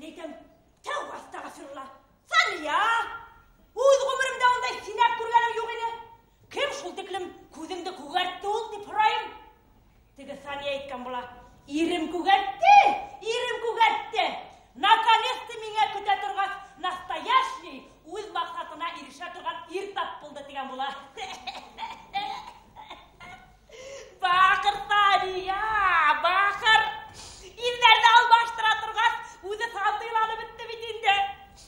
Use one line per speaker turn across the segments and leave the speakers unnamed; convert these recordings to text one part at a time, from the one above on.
Dileydim. Tevbe estağfirullah. Sen ya. Uz ömrümde onday sinek kurlarım yok idi. Kim şul tiklim kuzingde kugartı ol dip hırayım. Tege saniye etken bula. İrim kugartı. Наконец-то меня күтә торган настоящий үз максатына ирешә торган ир тап булды дигән була. Бахыр Сания, бахыр. Ирләрне алмаштыра торган үзе сандыйланып бетте бит инде.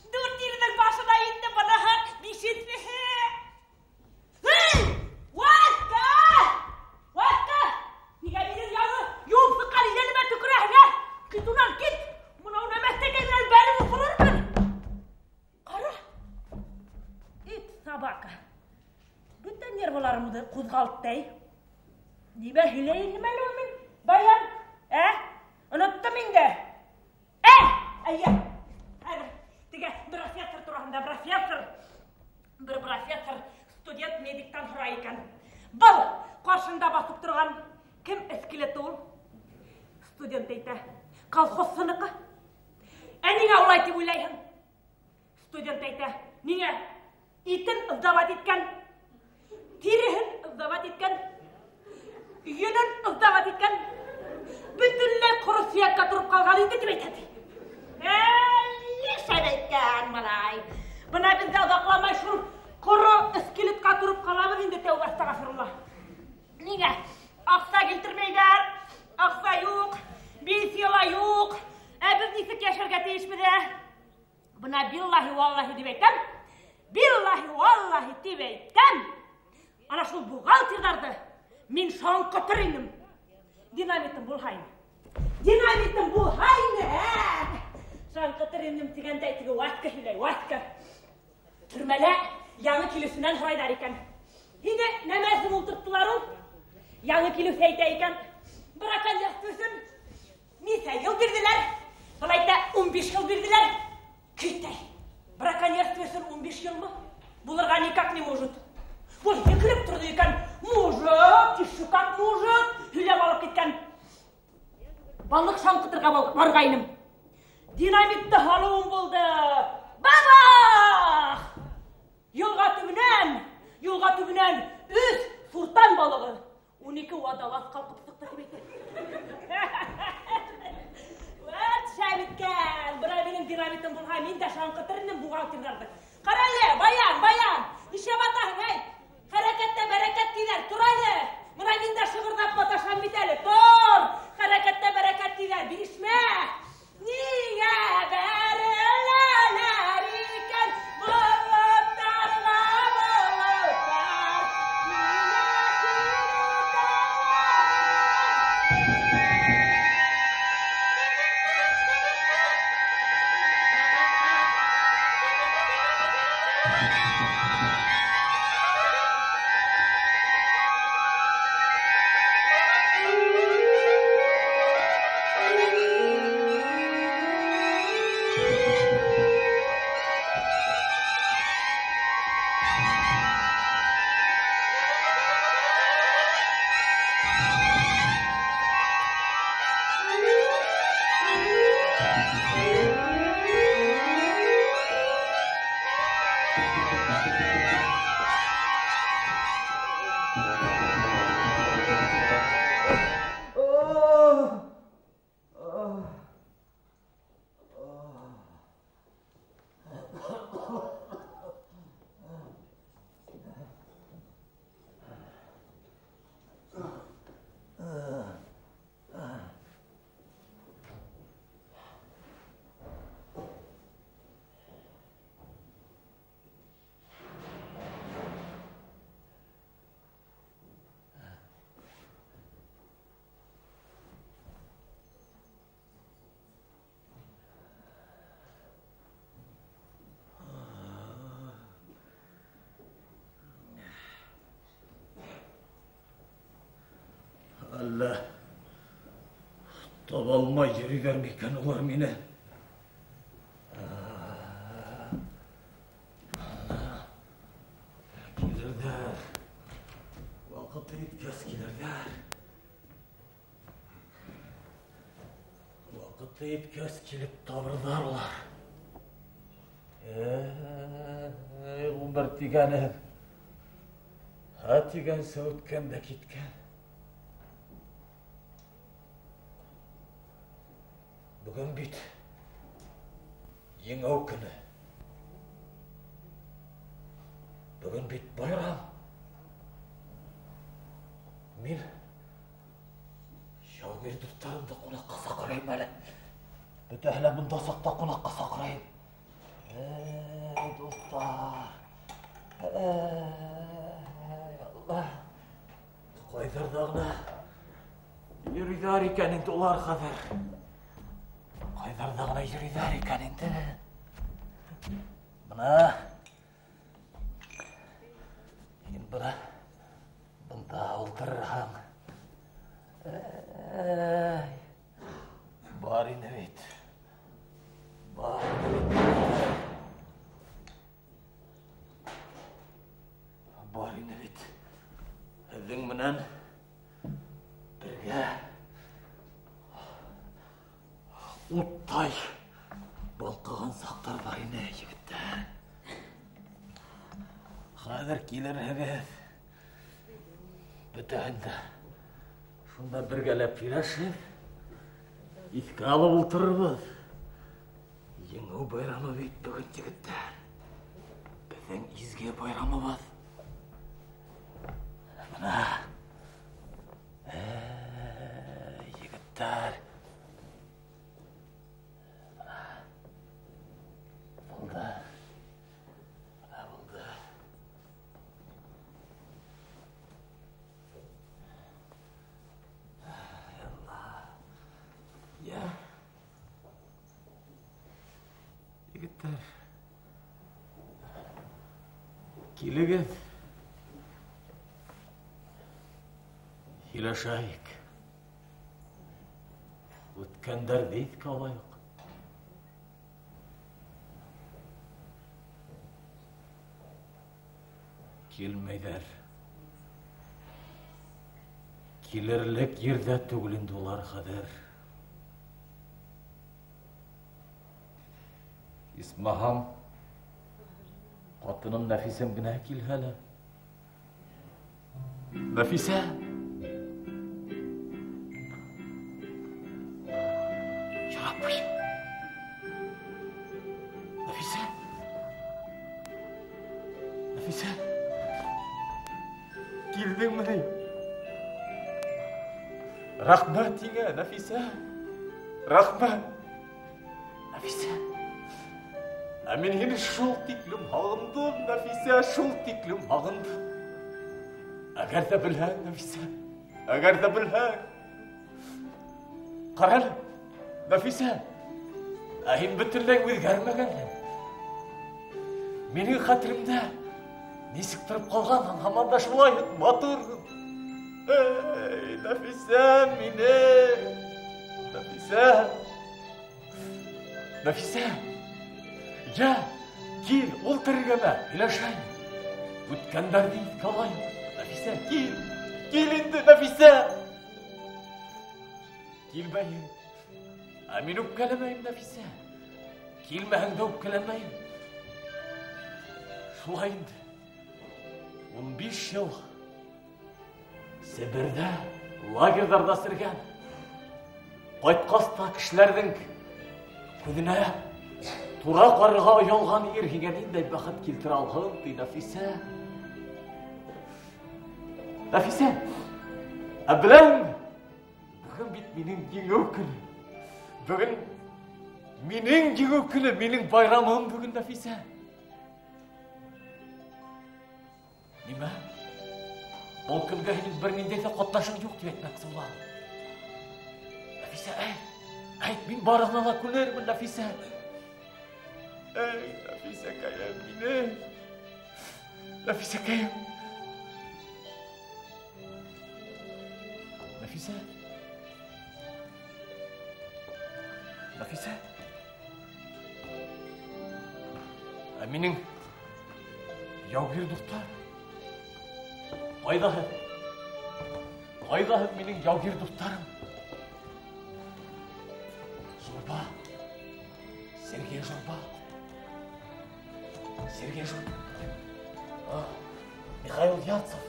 Дүрт ирнең башына инде буны бишетме. Ватка! Нигә минең яңы юлсы калиянема төкерәһеңә? Китунан кит. Собака. Bütün nervlarımı da kuzgalttay. Dibe hileyini melulmin. Bayan. Unuttum indi. Ayya. Tiga professor turahında bir professor student medikten hırayken. Bal karşında basıp durgan kim iskelet ol? Student eyte. Kalkos sınıkı. Niye olaydı uylayın? Student eyte. Niye? İtin ızdavat etken, tirihin ızdavat etken, yünün ızdavat etken, bütünle kuru siyakka durup kalgan indi gibi etedi. Sen etken malay. Buna bizde odaklamay şur kuru iskeletka durup kalamız indi tevbe estağfirullah. Niye? Aksa getirmeyler, aksa yok, bilsiyola yok. Biz nisik yaşarga değişmedi. Buna billahi vallahi demekten, billahi vallahi dibeyden. Ana şu buğaltırlardı. Min şan kötürünüm. Dinamitim bulhayın. Şan kötürünüm tigende etigi vatka hilay vatka. Türmele yanı kilüsünden hıraydar iken. Hine nemezim ulturttular ol. Yanı kilüs heydeyken. Bırakan yastırsın. Nise yıl birdiler. Balayda 15 yıl birdiler. Kütey. Браконьерствесін 15 жыл ма? Бұларға никак не может. Бұл екіліп тұрды екен. Мужик, тиші как мужик. Хүлеп алып кеткен. Балық шаңқытырға барғайным. Динамитті халуым болды. Бабах! Юлға түбінен үз суртан балығы. 12 уадалас қалқып сықты кебейтер. Şahitken, bırak benim dinamitim bulha, min de şankıtırının buğaltırlardı. Karaylı, bayan, işe batahın hey. Harekette bereket diler, dur hadi. Buna min de şıgırdap bataşan biteli, dur. Harekette bereket diler, bir işme. Niye verirler bulutlarla bulutlar. Allah, tabalma yeri vermeyken olur mine. Gelirler, vakit yetkez gelirler. Vakit
Deyip göz kilip tavırlar olar. Umar digenim. Ha digen söğütken de gitken. Bugün bit. Yengau günü. Bugün bit bayram. Мен жаугердіктерімді қонаққа шақырайын әлі. Бүтәлі мұнда сақта қонаққа шақырайын. Достар. Алла. Қайдардағына үйрейдар екен енді олар қадыр. Қайдардағына үйрейдар екен енді. Бұна. Енді бұна. Бұнда ұлтырғам. Бар ені бет. Бар ені бет. Бар ені бет. Әдің мұнан бірге ұттай балқыған сақтар бар ені егіттер. Қазір келер әбет. Бүтәнді. Шында біргелеп пирашып, итке алып ұлтырыбыз. Еңу байрамы бейт бүгін жігіттер. Біздің изге байрамы баз. Мына. Жігіттер. Мына. Болды. Мына болды. Егіттер, келігіз, елашайық, өткендер дейді қалайық. Келмейдер, келерлік ерді түгілінді олар қадыр. İsmaham, қатыным Нәфисем генә килһәле. Нәфисә! Ярапмый. Нәфисә! Нәфисә! Килдеңме? Рахмәт еңә, Нәфисә! Рахмәт! Нәфисә! Мен ені шул тиклім ағындым, Нәфисә, шул тиклім ағындым. Әгәр дә білһәң, Нәфисә, әгәр дә білһәң. Қаралы, Нәфисә, әйін бүтілләң өзгәрмәгәнләң. Менің қатырымда несік тұрып қалғанын хаманда шулайын, матырғын. Эй, Нәфисә, мені, Нәфисә, Нәфисә. Ja, kil, ұлтырғама, илашайын. Өткендар дейді, қалайын. Нәфисә, kil енді, Нәфисә. Келбәйін. Мен өпкәлемейім, Нәфисә. Келмәңді өпкәлемейім. Шулайынды. 15 жыл Сібірді, лагердарда сірген. Қайтқаста кішілердің көдіне тура қарыға ұялған ергеніндей бақыт келтір алғын, дей Нәфисә. Нәфисә, біләң, бүгін бит менің еңеу күні. Бүгін менің еңеу күні, менің байрамым бүгін, Нәфисә. Неме? Бұл күнге henüz бір мендей де қотташым жоқ деп айтмақсы болам. Нәфисә, әйт, мен барығына көнермін, Нәфисә. Ey, Nafise kayım yine. Nafise kayım. Nafise. Nafise. Mening yavgir dostlar. Qaydaһы? Qaydaһы mening yavgir dostlarım? Zorba Сергей Журба. Сергей Журба. Михаил Ярцев.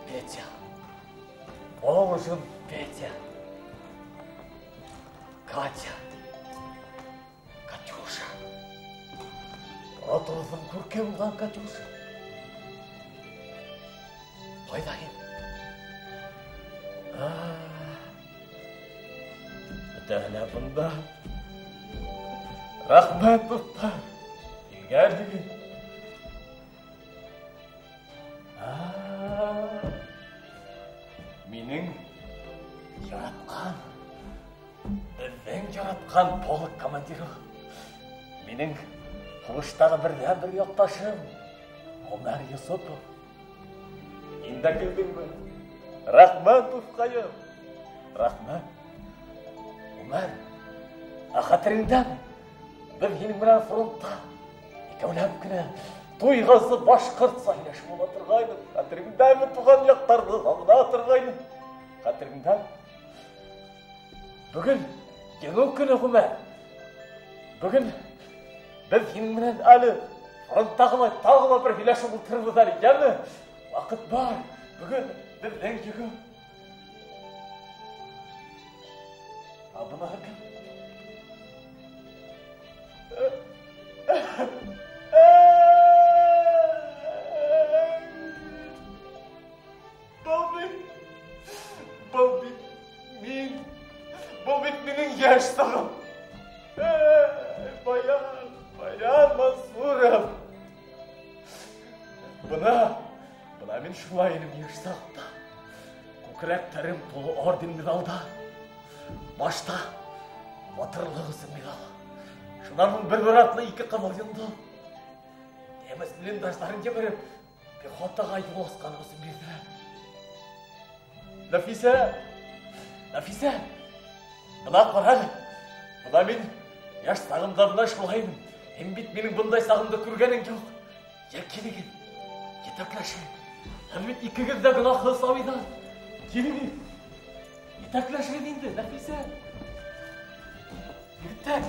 Петя. Волжин Петя. Катя. Катюша. Отозым көркем болған Катюша. Қойдайын. Дәлі бұнда. Рахмет бұлттар. Келгәрлігін. Менің яратқан, біздің яратқан полк командирі. Менің қылыштағы бірден-бір yoqtашым, Омар Юсупов. Енді келдің бі? Рахмет ұфқайым. Рахмет. Омар, ақатырыңдан бір енің бірін фронтта. Екеуләп күні Туйғасы башқұрт сайлашып ола тұрғайны. Қатырыңдан туған яқтарды сағына тұрғайны. Қатырыңдан. Бүгін еңі күні ғұмәр. Бүгін біз еніңнен әлі фронттағыла тағыла бір елашып ұлтырғызар екені. Вақыт бар. Бүгін біздің еңі. Абына кім? Бұл бет менің яштығым. Баян Мансуров. Бұна мен шулайыным яштығымда. Көкіректәрім толы орден медалда. Башта батырлығысы медалы. Шынарның бір атлы 2 қамалденді. Демес блиндаштарын жіберіп, пехотаға айтып осқанымызы білді. Нафиса, бұна қарады. Бұна мен яш сағымдарына шулайыным. Ембет менің бұндай сағымды көргенің жоқ. Келеген, етаклашын. Әлбет 2 кірді ғынақы сауидан. Келеген, етаклашын енді, Нафиса. Егіттер,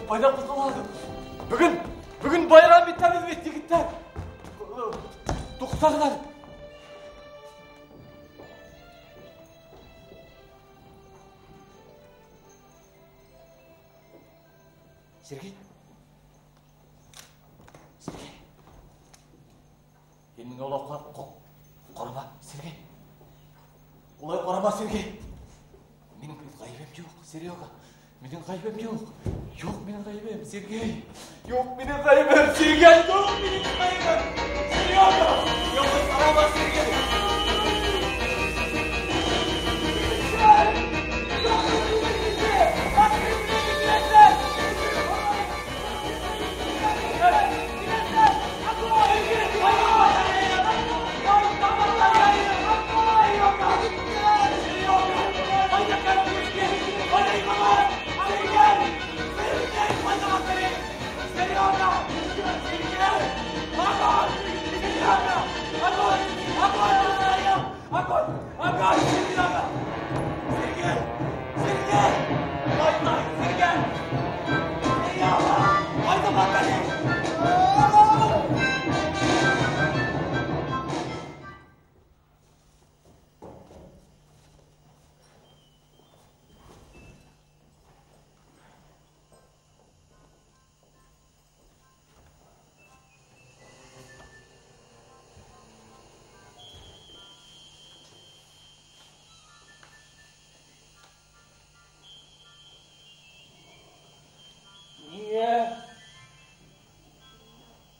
пайда құтылады. Бүгін байрам етеміз бет, егіттер. Тоқтағылар. Сергей. Енің олай қорама, Сергей. Олай қорама, Сергей. Менің ғайбем жоқ, Серега. Менің ғайбем жоқ. Жоқ менің ғайбем, Сергей. Жоқ менің ғайбем, Сергей. Жоқ менің ғайбем, Серега. Жоқ қорама, Сергей.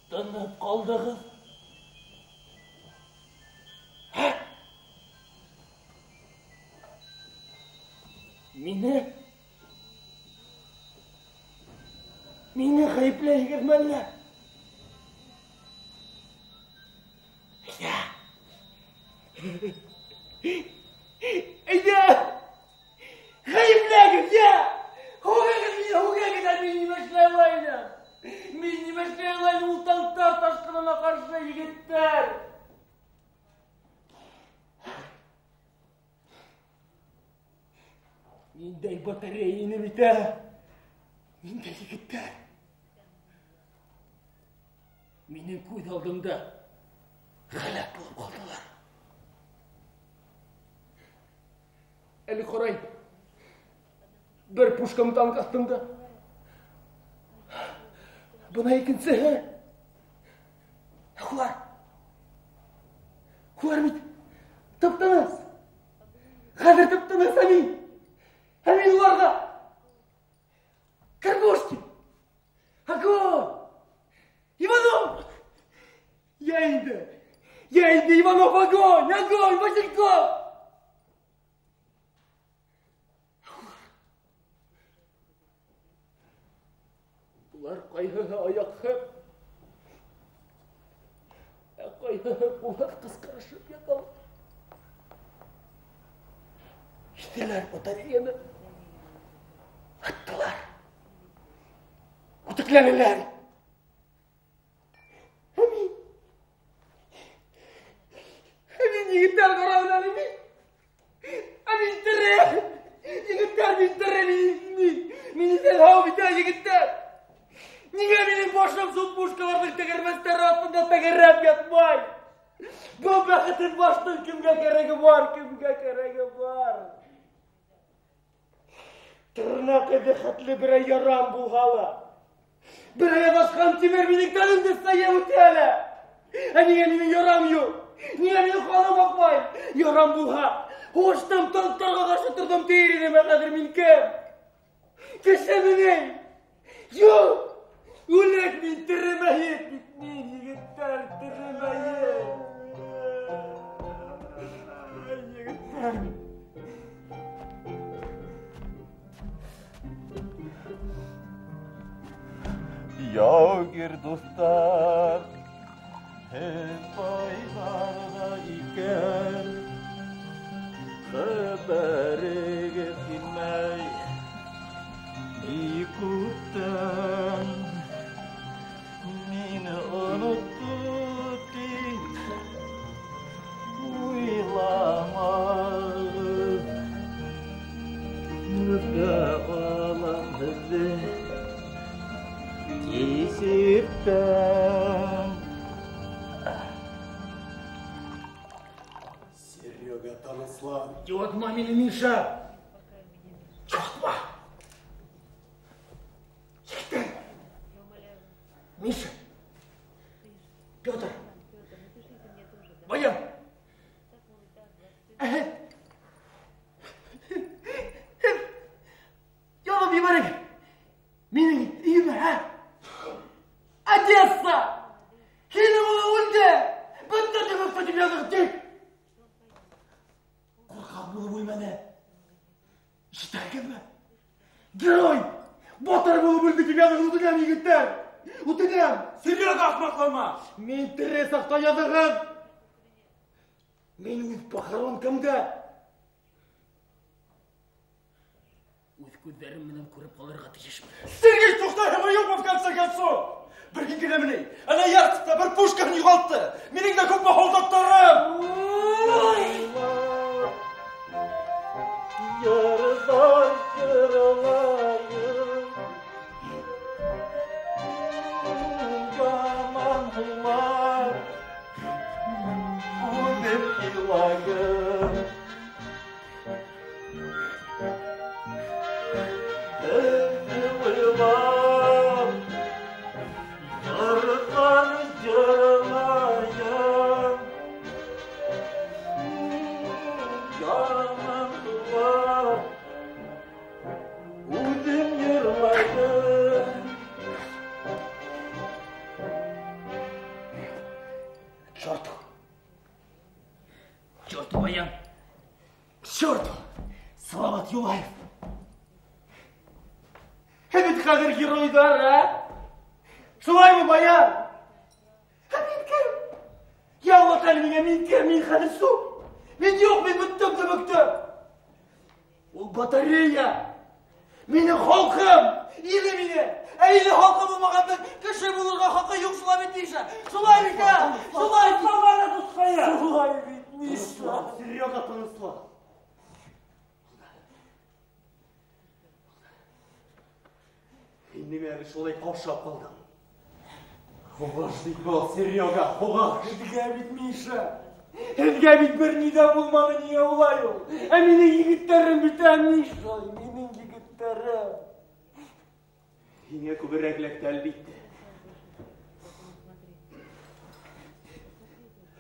Тынып қалдығыз. Мені ғайыплайығыз мәлі. Ғайыплайығыз, Хугағыз, мені мәшләмайды. Мені мәшләмайды, ұлталықтар тасқынына қарсы егеттер. Мендай батареяны біті.
Менде жігіттер. Менің көз алдымда ғалап болып қалдылар. Әлі қарайын. Bir puşkamdan kastımda. Buna ikinci. Kuvar. Kuvar mıydı? Tıptınız. Hazır tıptınız hemin. Hemin vardı. Kargoşki. Hago. Ivanov. Yaydı. Yaydı Ivanov огонь. Огонь. Васильков. Bunlar kayhıha ayak hep. Kayhıha kulak kıskarışıp yakalım. İşteler bataryayı attılar. Utıklanırlar. Hemin yigitler karavlar hemin. Hemin tere. Yigitler min tere min. Mini selhav biter yigitler. Niye benim başım süt puşkalarının tekermezleri altında tekerrem yatmay? Bu vakıtın başının kimge gereği var, kimge gereği var. Tırnak edekatlı bir yaram bulhala. Bir yavaşkan timer minikten öndesine yemutiyale. Niye benim yaram yok? Niye benim kanım bakmayın? Yaram bulha. Hoştam tanklarga karşı tırdım değerinime kadar minkem. Keşeminin. Yok. Ulan min teremayet bitmeyin yigitler teremayet. Yigitler.
Yağgir dostlar hep aylarda iken haberi getirmey ikutten meni unuttu deyip uylamaz nurda olamdı kesipten.
Серега Таныслав. Тётма меня, Миша. Тётма. Миша. Пётр. Баян. Yolu bir bana gel. Benim iyi mi ha? Одесса! Кинула ульде! Баттатыма кто тебя захтек! Korkak bulu bulmana. İşte gibi. Герой! Батыр bulu buldu ki yazık utıgam yigitler! Utıgam!
Серега ахмаклама!
Мен тірі сақта язығым! Мен өз похоронкамда! Өз көздерім менен көріп қаларға тиешмін.
Сергей, тоқтай, Майопов в конце концов! Bir ginkine ana yartıkta bir puşkan yuvalttı. Mening de ko'p holdatlarım. Yarıdan kırılayım. Yamanlar. Udep ilayım. Evlilam. Yarıdan kırılayım. Yamanlar. Udep yırlayım.
Чёрту! Чёрту, Баян! Чёрту! Салават Юлаев! Hemen kadir heroylar ha? Şulay mı Баян? Hemen kim? Ya vatanına min kim min kadir su? Min yok min bıttım da bıktım. O bataryaya. Meni halkım. İyi meni. Eyle halkım olmağında kişi bulurga hakkı yok şulay bittiyse. Şulay bitti. Şulay bitti.
Bana tutmayın.
Şulay bitmiş. Серега Таныслав. неме шолай қаушап қалдым. Хубаштық бол, Серега, хубаш. Әдіға бит, Миша. Әдіға бит бір нида болманы не олай ол. Менің егіттерім біті, Миша, менің егіттерім. Ене көбірәкләкті әлбетті.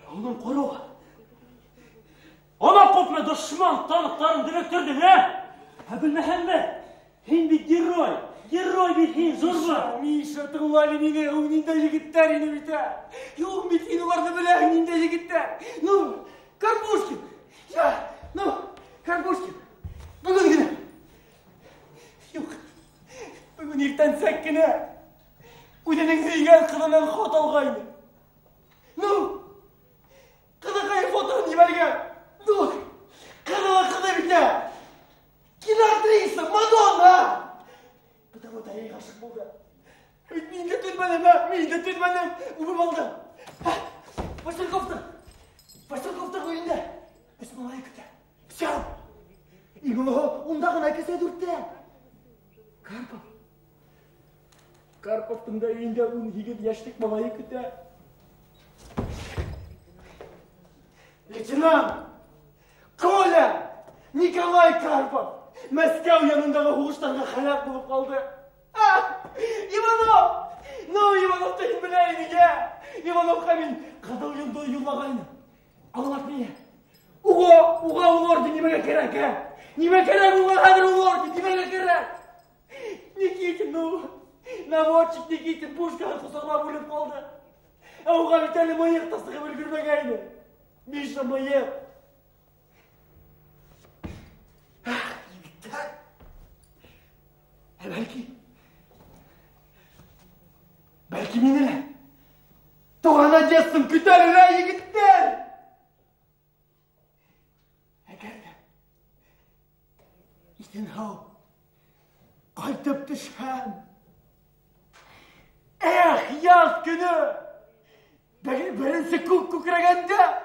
Оның қоруға.
Ona kopma düşman tanıkların direktördü he? Bilmehen mi? Hin bir geroy. Geroy bir hin zorba.
Миша, тыңлали мені, өңнінде жігіттер ені біті. Жоқ, мен оларды біле, өңнінде жігіттер. Карпушкин. Карпушкин. Бүгін күні. Жоқ, бүгін ертен сәккені. Өденің зейген қылынан қот алғайны. Қыдықай фотоны жіберген. Қыды біте. Киноактриса, Мадонна. Потому что я ғашық болды. Мен де түнмәнем, ұбым алды. Васильковтың ойында. Біз малай күті. Все. Ондағын әкесе дүртті. Карповтың да үйінде ұн егет яштық малай күті. Лейтенант! Коля! Николай Карпов! Мәскәу янындағы хуғыштарға халақ болып қалды. Иванов! Ивановты біләйініге! Ивановқа мен қадау елді юлмағайны. Аллах мені. Уға ұлорды немеге керек, Неме керек уға қадыр ұлорды, немеге керек? Никитин, наводчик Никитин пушкаға құсағыма бөліп қалды. Уға бітәлі мойық тастығы білгірмегейні. Миша мойық. Belki minine. Doğanacaksın kütlerine yigitler. Eğer de İşte hav kaytıp düşen yaz günü birisi kukraganda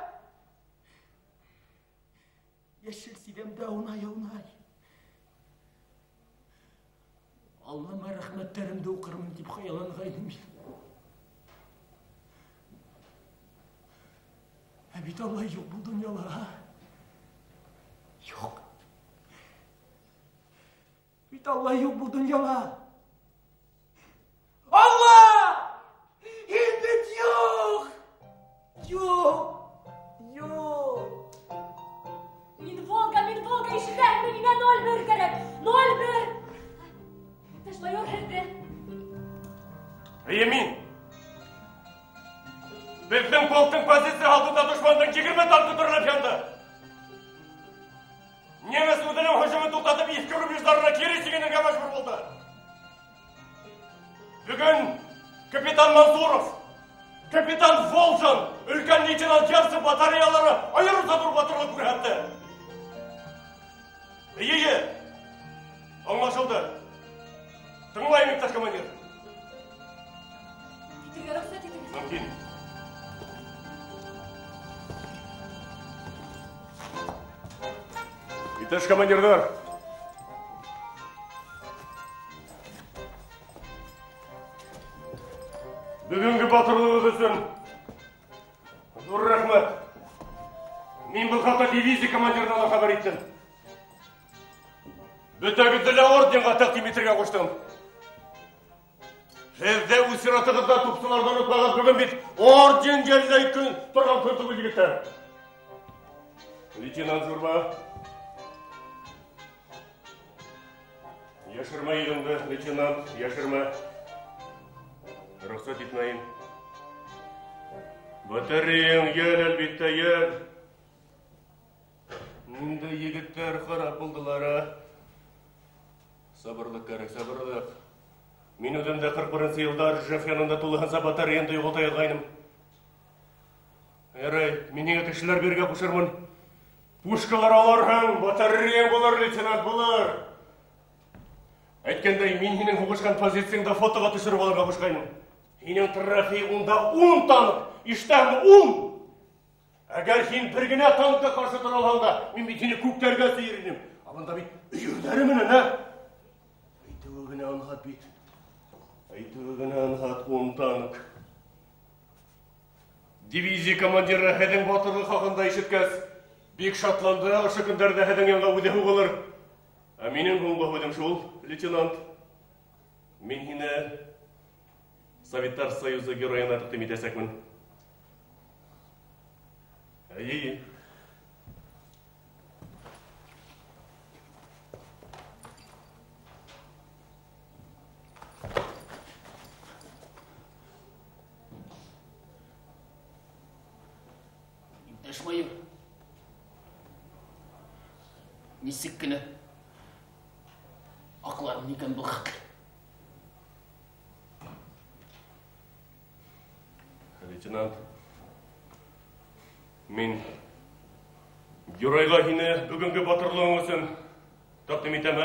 yeşil sidemde onay Allah'ıma rahmetlerimde okurum deyip hayalanğaydım. Bit Allah yok bu dünyada. Yok. Bit Allah yok bu dünyada. Allah! Himmet yok! Yok!
Min Volga işler menime 01 gerek. 01! Teş mayor herde.
Emin! Біздің полктың позиция алдында дұшмандың 20 танкі тұрылып жанды. Неміс өтілім хұжымын тоқтатып ескі рубеждарына кері сигенерге мәжбүр болды. Бүгін капитан Мансуров, капитан Волжан, үлкен лейтенант Ярсы батареялары айырылса тұр батырлық көрәтті. Аңлашылды. Тыңлайын, ипташ командир.
Кетуге рұқсат етіңіз.
Мүмкін. Ипташ командирдар. Бүгінгі батырлығы үшін зор рахмет. Мен бұл хақта дивизия командирынан хабар еттім. Бүтәгіділі орденға тақдим етірген қоштым. Жерде өсіратығызда тұпсылардан ұтпаған бүгін бет орден желдей күн тұрған күрті білгеттер. Лейтенант Журба. Яшырма еліңді, лейтенант, яшырма. Рұқсат етмейін. Батареяң ел, әлбетті ел. Мұнда егіттер қарап бұлдылары. Сабырлық кәрік, сабырлық. Мен өдімді 41 елдар Жаф янында толығынса батареянды ұғылтай алғайным. Әрай, менің кішілер берге құшырмын. Пушкалар аларғын, батареяң болар, лейтенант болар. Әйткендай, мен хенің хуғышқан позицияңда фотоға түшіріп аларға құшқайным. Хенің трофей ұнда 10 танық, іштәңді 10. Әгер хен біргіне таныққа қаршы тұр алғанда, мен бетіне көктерге сейірінем. Абында бет үйірдәрі мінін, Өйтігі өгіне анғат бет. Айтығынан хат 10 танк. Дивизия командиры хәдің батырлық хақында ишеткәс, бик шатланды, ошо көндәрдә хәдің янга үдәһе булыр. Ә минең һуңгы һүзем шул, лейтенант. Мин һине Советтар Союзы героена тәкъдим итәсәкмен. Әйе.
Майор, нисек кенә акларым икән бу хәтле.
Лейтенант, мин геройга һине бүгенге батырлыгың өчен тәкъдим итәм.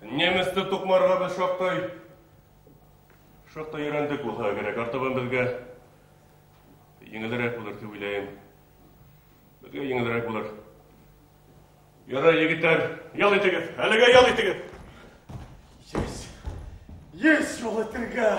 Немецте тукмарга без шактый өйрәндек булса кирәк. Артабан безгә еңелрәк булыр дип уйлыйм. Безгә еңелрәк булыр. Ярай, егетләр, ял итегез. Әлегә ял итегез.
Есть ял итәргә.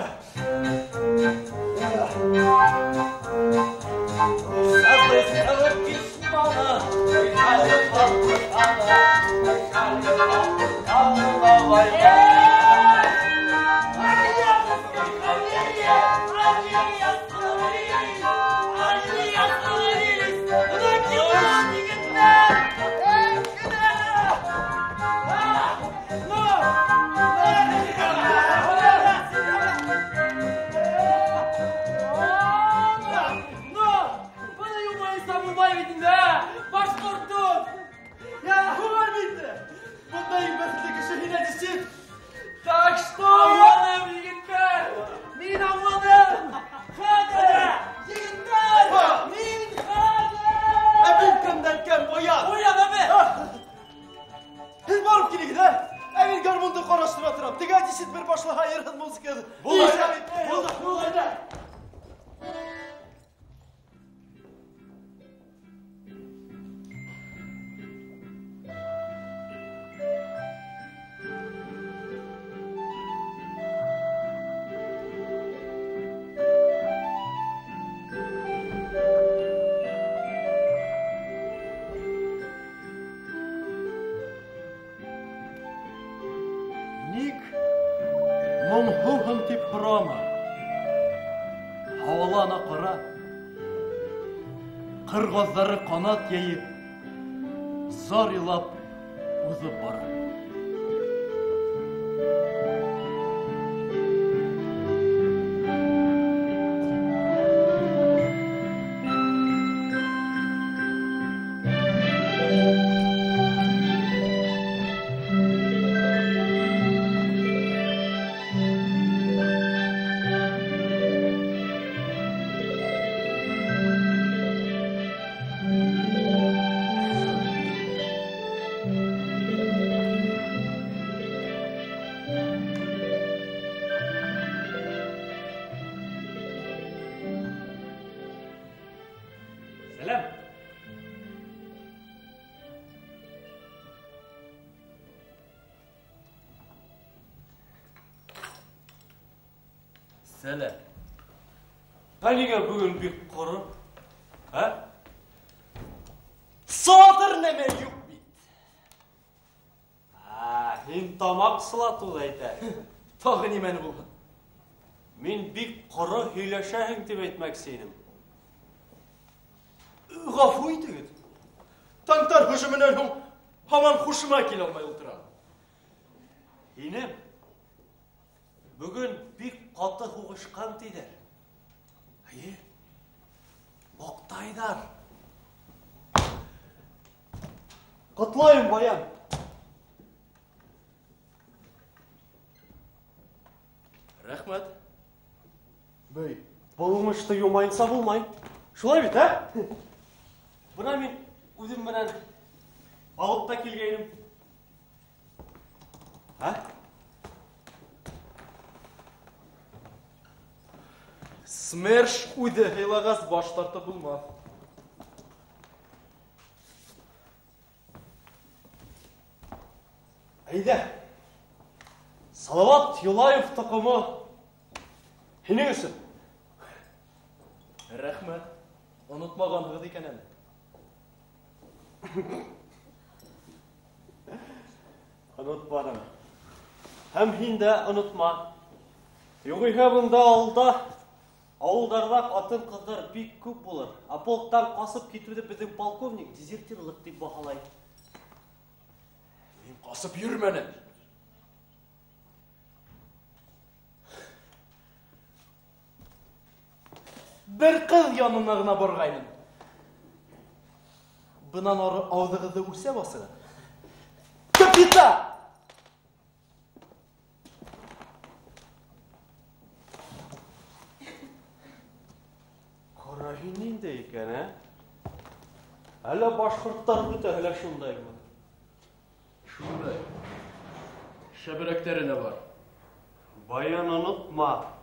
Havалана қара, қырғаздары қанат ейіп, зар илап узып бара. Сәлем. Нигә бүген бик коры? Сатыр нәмә юк бит. Һин тамак сылату әйтә. Тагы нимәне булган? Мин бик коры һөйләшәһең дип әйтмәкче идем. Гафу итегез. Танктар һөҗүменнән һуң һаман хушыма килә алмай утыра. Инем, бүген бик каты хугышкан диләр. Мактайдар. Котлайым, баян. Рәхмәт. Бәй, булмышты юмайынса булмай. Шулай бит, Бuna мин үзем белән алып та килгәнем. Смерш уйды, хейлагас баш тартып булмас. Әйдә,
Салават Юлаев тақымы хенің үшін?
Рәхмәт. Онытмағандығы екен әлі.
Unutmadım. Hem hindi unutma. Yoğuyha bunda ауылдарда атын қыздар бик көп болар. А полктан қасып кетуді біздің полковник дезертирлік деп бағалайды.
Мен қасып жүрмәнем. Бір қыз янына ғына барғайным. Бұнан ары аудығыды үсе басыға. Капитан!
Қарахинен де екен, Әлі башқұрттар бұты әлі шындай ма?
Шундай. Шәбірәктеріне бар.
Баян ұнытма.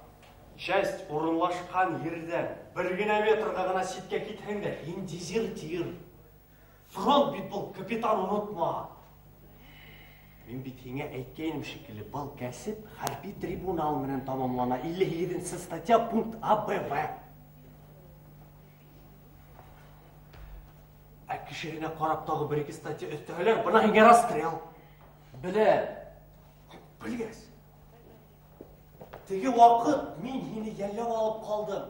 Часть орынлашқан ерден бір километрға ғана сетке кетіңді. Ен дезертир. Фронт бит бұл, капитан ұнытма. Мен битіңе әйткенім шекілі бұл кәсіп харби трибунал менен тамамлана. 57 статья пункт АБВ. Кішеріне қараптағы бір-екі статья өттігілер, бұна хенге расстрел.
Білер.
Білгіз. Теге уақыт мен хені еллеп алып қалдым.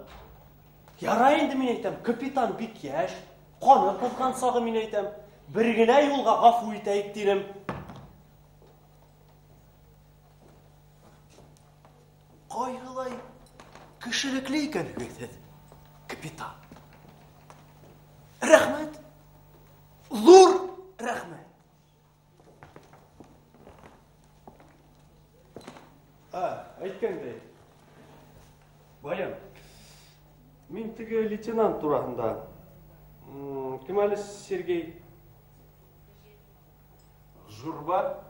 Ярайынды мен айтам, капитан бик яш, қаны қызған сағы мен айтам, біргіне юлға ғафу етейік дейім.
Қайғылай кішіліклі екен өйтеді, капитан. Рәхмет. Зур рәхмет.
Айткандай. Баян, мен теге лейтенант турасында. Кемәлі Сергей Журба?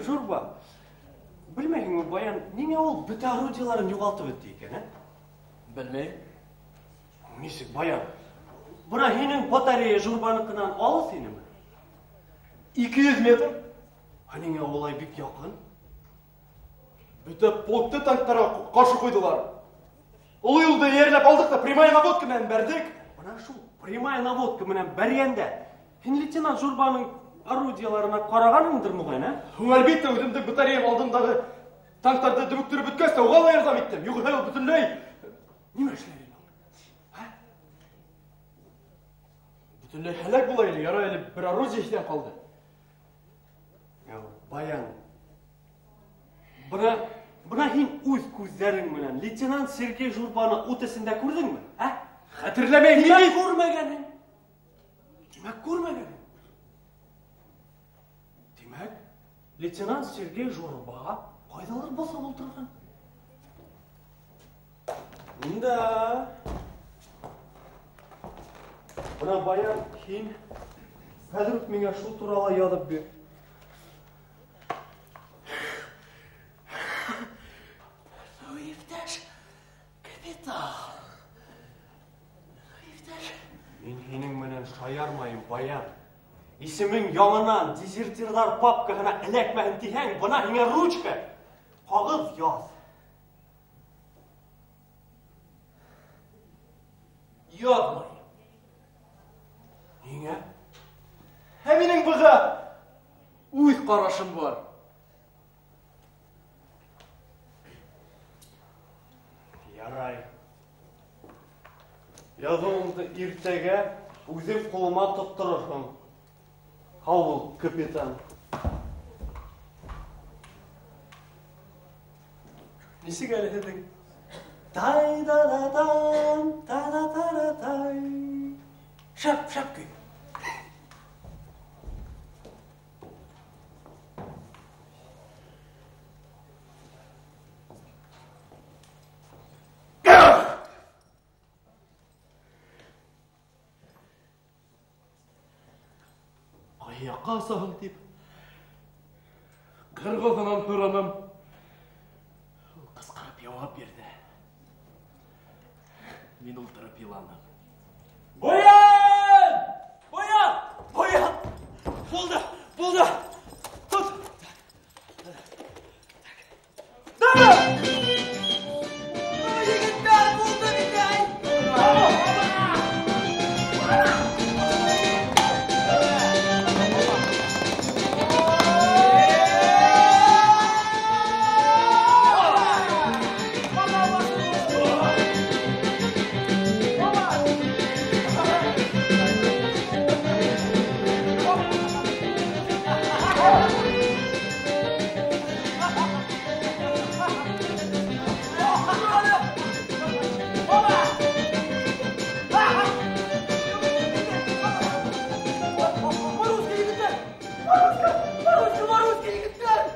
Журба. Білмейін, Баян, неме ол бүті орудияларын жоғалтып өтті екен,
Білмейм.
Несік, Баян? Бұна хенің батарея Журбанықынан алыс ені ме?
200 метр.
Ханеңе олай бик яқын.
Бүті полкты танктарға қаршы қойдылар. Ұлы юлды ерлеп алдық та прямая наводка менен бәрдік.
Бұна шу, прямая наводка менен бәргенде. Хен лейтенант Журбаның орудияларына қарағаныңдыр мұғайын,
Әлбетте өзімді батареям алдымдағы танктарды дүбіктіріп бүткәсті оғала ярдам еттім. Юғыл ол бүтінлей.
Неме эшләйін?
Бүтінлей хәләк болайлы, яра әлі бір орудие işten қалды.
Баян, бұна хен өз көздерің менен лейтенант Сергей Журбаны өтесінде көрдің ме?
Хәтерләмей,
Демәк көрмәгәнің. Демәк, лейтенант Сергей Журба қайдалар болса отырған? Да. Бұна Баян хен қазір меңе шу туралы ядып бер.
Иптәш, капитан. Иптәш.
Мен хенің менен шаярмайым, Баян. Исемің яңынан дезертирдар папкағына әләкмәхін тихәң, бұна хеңе ручка. Қағыз яз.
Язмайым.
Неге?
Әменің бұға өз қарашым бар.
Ярай. Язуымды иртеге өзім қолыма тұттырышым. Қабыл, капитан. Несік әлі едің? Тай-да-да-дам, та-да-та-да-тай. Шап күй.
Аяққа сағым деп. Қырғызынан құраным. Қысқарып яуап берді. Мен ұлтырып иланам.
Баян! Болды! Тұт!
Yigitler buldu bizi.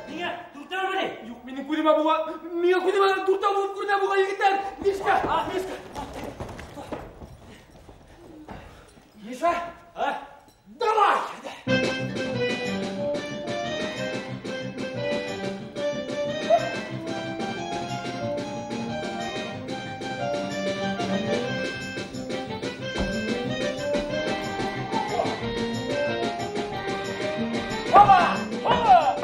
Niye? Durdurma beni.
Yok benim kulübe buğa. Mia kulübe turta bulup kulübe buğa yigitler. Mishka. Mishka. Mishka.
Ha?
Давай. Hola! Hola!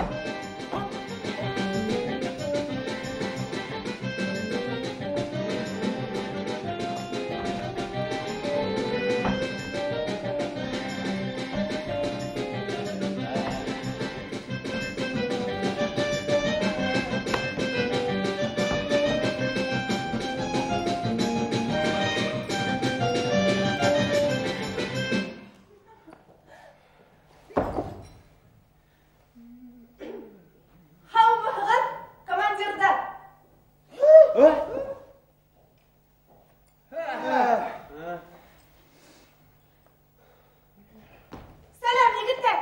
Selam yigitler.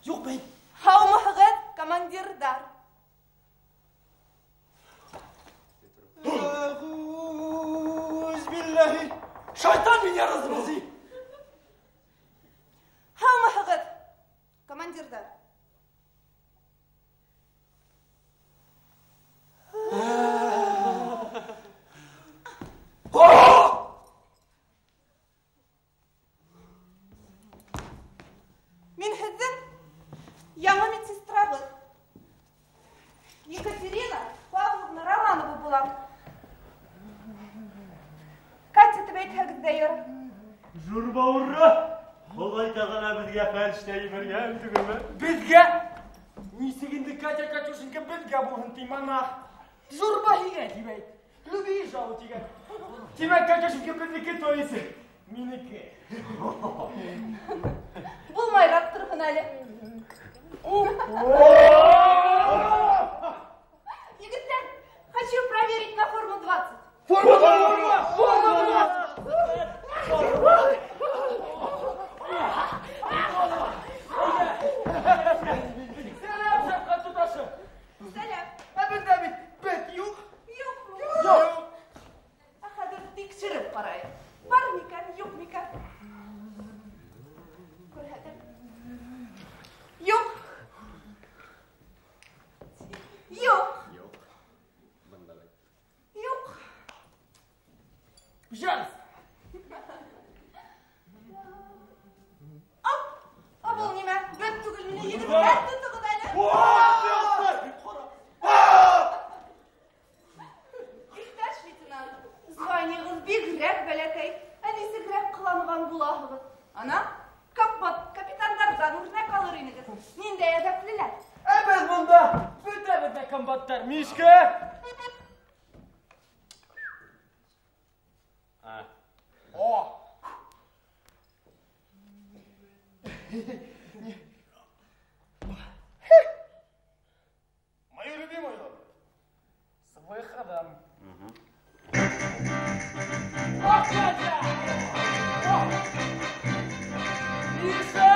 Yok ben.
Hav muhagad komandir dar.
Bismillahi. Şeytan beni yarası bizi.
Hav muhagad komandir dar. Min hizin yanı медсестра был. Екатерина Павловна Романова bulan. Kaç yıtı beyt hagızdayır.
Журбауырра. Олай тағана бізге фәліштейі берген түгімі.
Bizge. Нисигинди Катя Катюшенька bizge bulun timana. Журба хиге тибей. Люби жау тиге. Тиме Катюшенька bizdeki toyisi. Miniki.
Bulmayrak tırhın Ali. Егиттер, хочу проверить на форму 20.
Forma forma. Forma. Selam şapka tutaşı.
Selam.
Abin David. Bet yok.
Yok mu?
Yok.
Hadi tekşirip parayı. Var mı kan, yok mu kan? Kur hadi. Yok. Yok. Yok.
Пожалуйста.
Abul nime? Ben tugulmini yedim. Ben de tugudayla. İhtaç leytenant. Званиğiniz bir grek belekey. Anisi grek kılanıgan bulağınız. Ana, kapitanlardan urna kalır inigіз. Ninde edepliler.
Evet bunda. Bütün kombatlar. Mişka. О! Мою любимую. С выходом. Миша!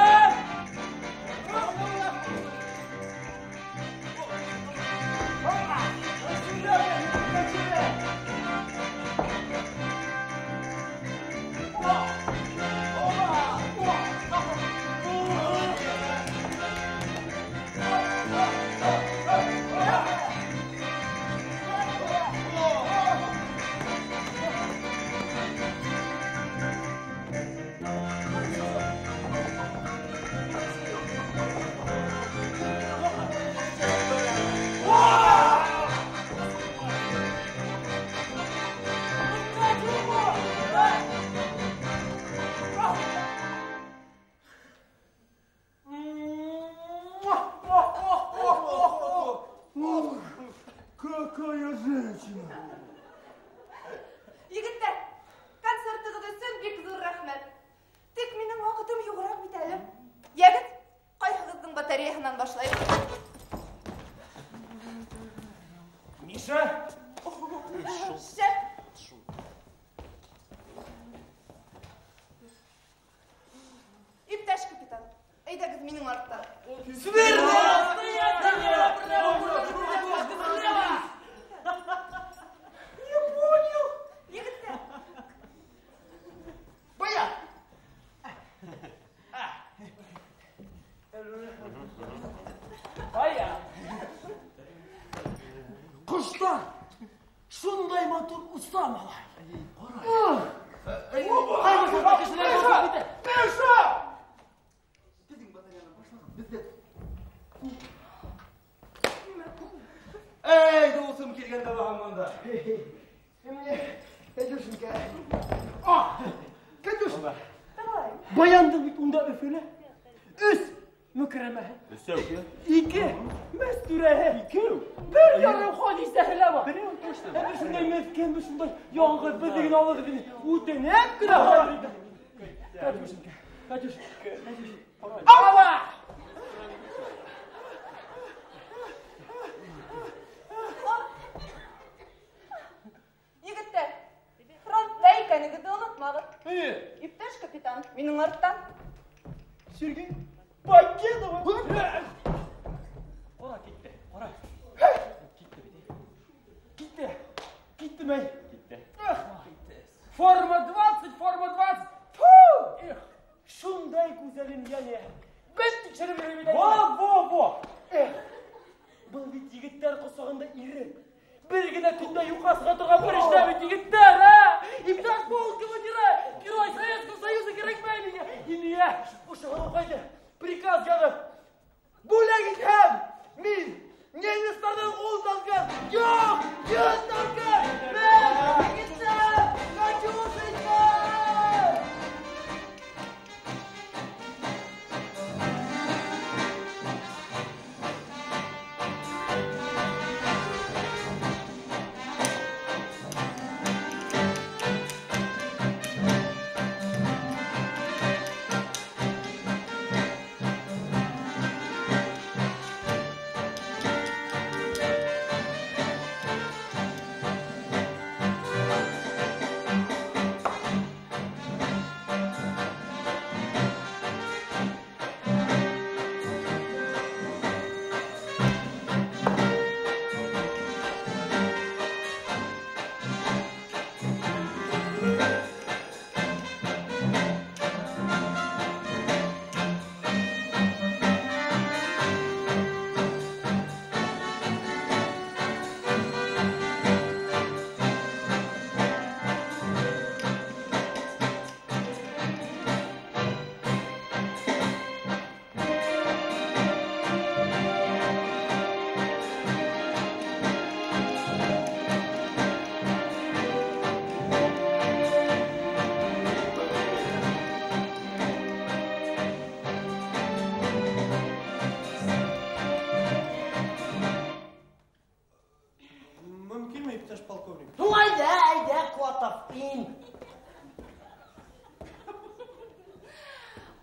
Какая женщина!
Егеттер, концертығыз өсін бек зор рахмет. Тек менің уақытым юғырақ бит әлі. Егет, қайғығыздың батареясынан башлайық.
Миша!
Шеп! Иптәш капитан, әйдәгіз менің арттан.
Не понял!
Егеттер,
Боя! Боя! Құштар! Шундай матур ұстамалар! Пеша! Ey dostum kelgende bağımında. Emine, Kadyuş'un gel. Kadyuş. Bayandım bit onda öfele. Üs, mükreme. İki, mesture. İki. Bir yarım hadise hele var. Hem şunday mesken, şunday yağır, bezegin ağır edin. Uten hep kıra harika. Kadyuş'un gel. Kadyuş. Allah!
егеттер, фронтта екеніңізді ұнытмағыз. Иптәш капитан, менің арттан.
Сергей, Покедова!
Ora gitti. Ora. Gitti bir de.
Gitti. Gitti mi?
Gitti.
Forma 20, forma 20. Puh! Şunday güzelim yani. Ben içeri bir de.
Во!
Bu yigitler kusağında iri. Bir gide tünde yukarısına durgan bir işler yigitler ha. İptaş bol kıvıcıra. Giroy Sovetski Soyuzu gerekmeyin ya. İniye. Uşağını koydu. Prikaz yanı. Bule git hem. Min. Nengistan'ın oğuzdan yok. Yüzden ben gittim. Kaçıyorsun ya.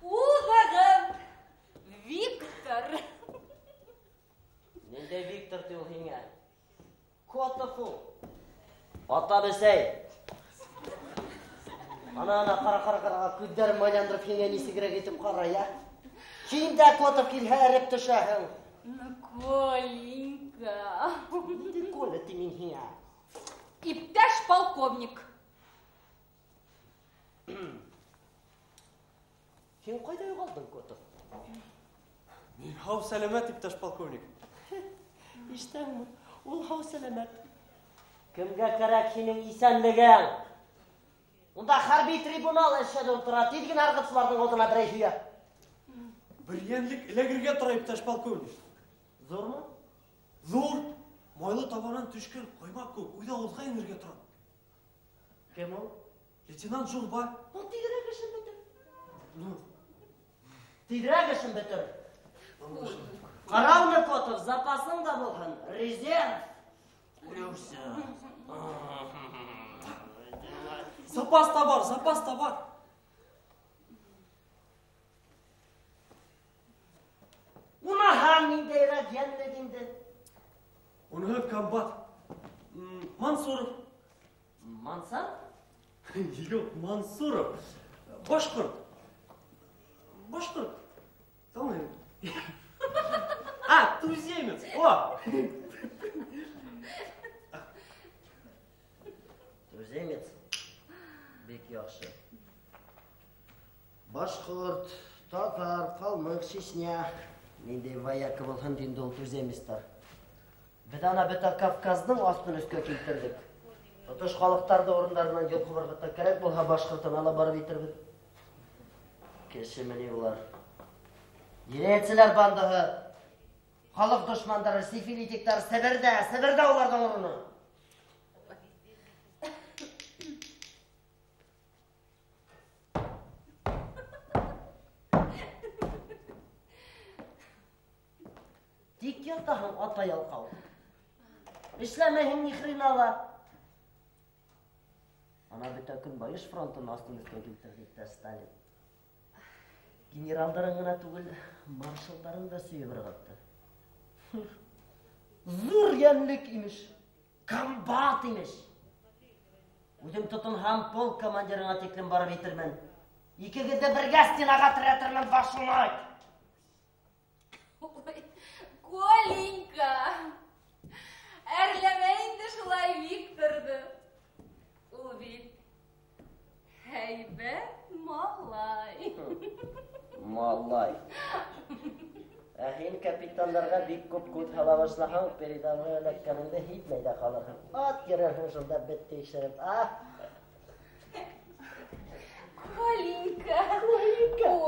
Uzağım. Виктор.
Nende Виктор tüyüğüne? Kotofu. Otobüsey. Ana kara küdder malandırıp yine nisigire gittim kara ya. Kimde Котов kil herip tuşahın?
Коленька.
Nede Коля ты меня?
Иптәш полковник.
Sen kayda yoğaldın Котов?
Hau selamet iptaş polkovnik.
İşte mi? Ol hau selamet. Kimge kerak senin isenliğin? Onda harbi tribunal eşede oturat. Edgin argıçlarının oduna bireyhiye.
Bir yenlik ilegirge tura iptaş polkovnik.
Zor mu?
Zor. Moylu tabanan düşkün koymak köp. Uyda olga inirge turan.
Kim o?
Leytenant Julbay.
O tigrek işin bitir. Tigrek işin bitir. Karavны Котов, запасың да болған, резерв.
Запас та бар.
Una hangindeyra gelmediğinde.
Onu hep kambat. Mansurov.
Mansar?
Yok, Mansurov. Boşkurt. Tamam. Tuzemец. O.
Tuzemец. Bek yaxşı. Башқұрт, татар, қалмық, Чечня. Менде ваяқы болған динді ол туземецтер. Біз ана біта Кавказдың астын үске келтірдік. Тұтыш халықтарды орындарынан жол қыбырғытта керек болға башқұртын ала барып етірбіз. Кеші міне олар. Еретсілер бандығы, халық дұшмандары, сифилитиктер Сібірде олардың орыны. Dik yatağın atay alqav. İşlemehin nihrinala. Ana bütün bayış frontun astın üstüne getirdik de Stalin. Generalların gına tugul, marşalların da suyu bırgıttı. Zor yenlik imiş. Kambat imiş. Udum tutun ham polk komandirına teklim barı bitirmen. İkigizde bir gastinaga tiratirmen başını ait.
Коленька, әрләмәйін де шылай Викторды. Ул бит һәйбәт малай.
Малай. Әхин капитанларға бик көп көт hala башлаһаң, передовой эләккәнеңдә һитмәй дә калырһың. Ат йөрерһең шунда бет тикшереп.
Коленька,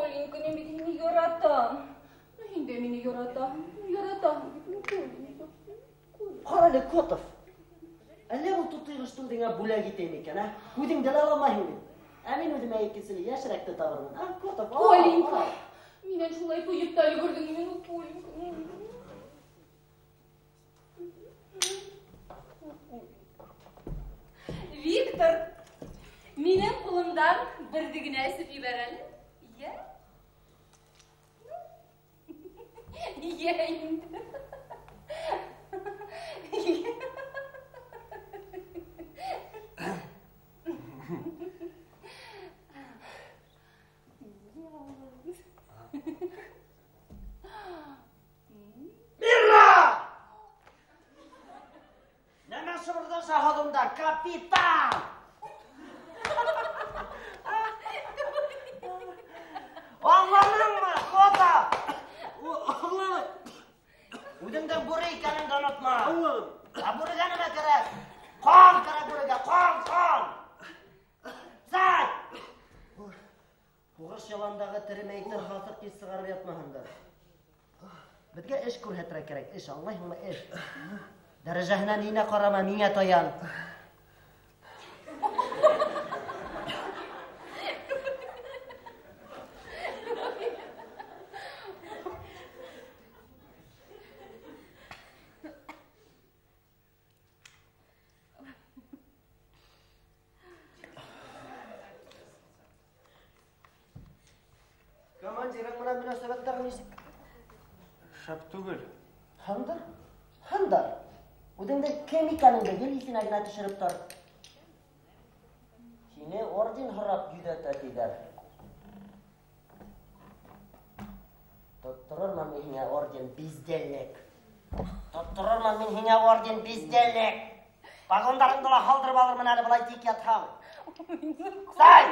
мин бит һине яратам. Һин дә мине яратам.
Qarali Kotov. Әллә ул тутыйгыштың деңә бүләк итәм икән, Күдең дә аламаһың. Мин үзем әйткесен яшрәкте табырмын. Котов.
Коленька, миннән шулай туеп та өлгердең инде, Коленька. Виктор, минем кулымдан берди генә әсеп җибәр әле. Инде.
Şahadımda kapitan! Anladın mı? Kota!
Anladım.
Udumda buru ikanin de unutma. Buru ganıma gerek. Kan gerek buruga, kan! Say! Uğuş yalandağı tirimeyikler hasık ki sığarıp yatmahındır. Bizge iş kurhetre gerek, iş, Allah'ıma iş. Derecehine nine karama, nine toyan. Komandirim buna münasebetler neyse?
Şap tugul.
Handar. Udumda kemikanın da yelisine gına düşürüp dur. Yine orden hırap yüdet ediler. Tuttururman mihine orden bizdellik. Tuttururman mihine orden bizdellik. Vagonların dola haldırıp alırman hadi bulay dik yatağım. Say!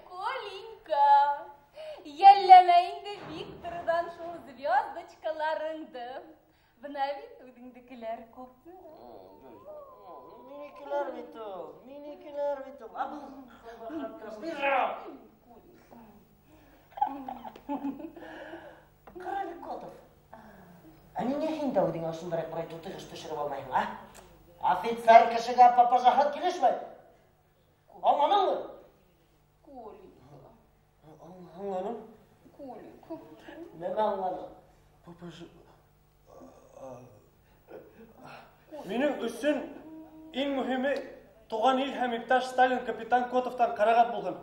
Коленька, елләмәйін де Виктордан шул звездочкаларыңды. Бына бит үдіңдікілер көпті.
Miniküler bitum. Abu. Karali Kotov. Ani ne hinda uding aşındarak burayı tutuşuş düşürüp almayın, ha? Ofitser kişiga papajahat kilişmey. Anladın mı?
Коленька.
Anladın?
Коленька.
Ne anladın?
Papaja... Менің үшін ең мұхимі туған ел һәм иптәш Сталин капитан Котовтан қарағат болған.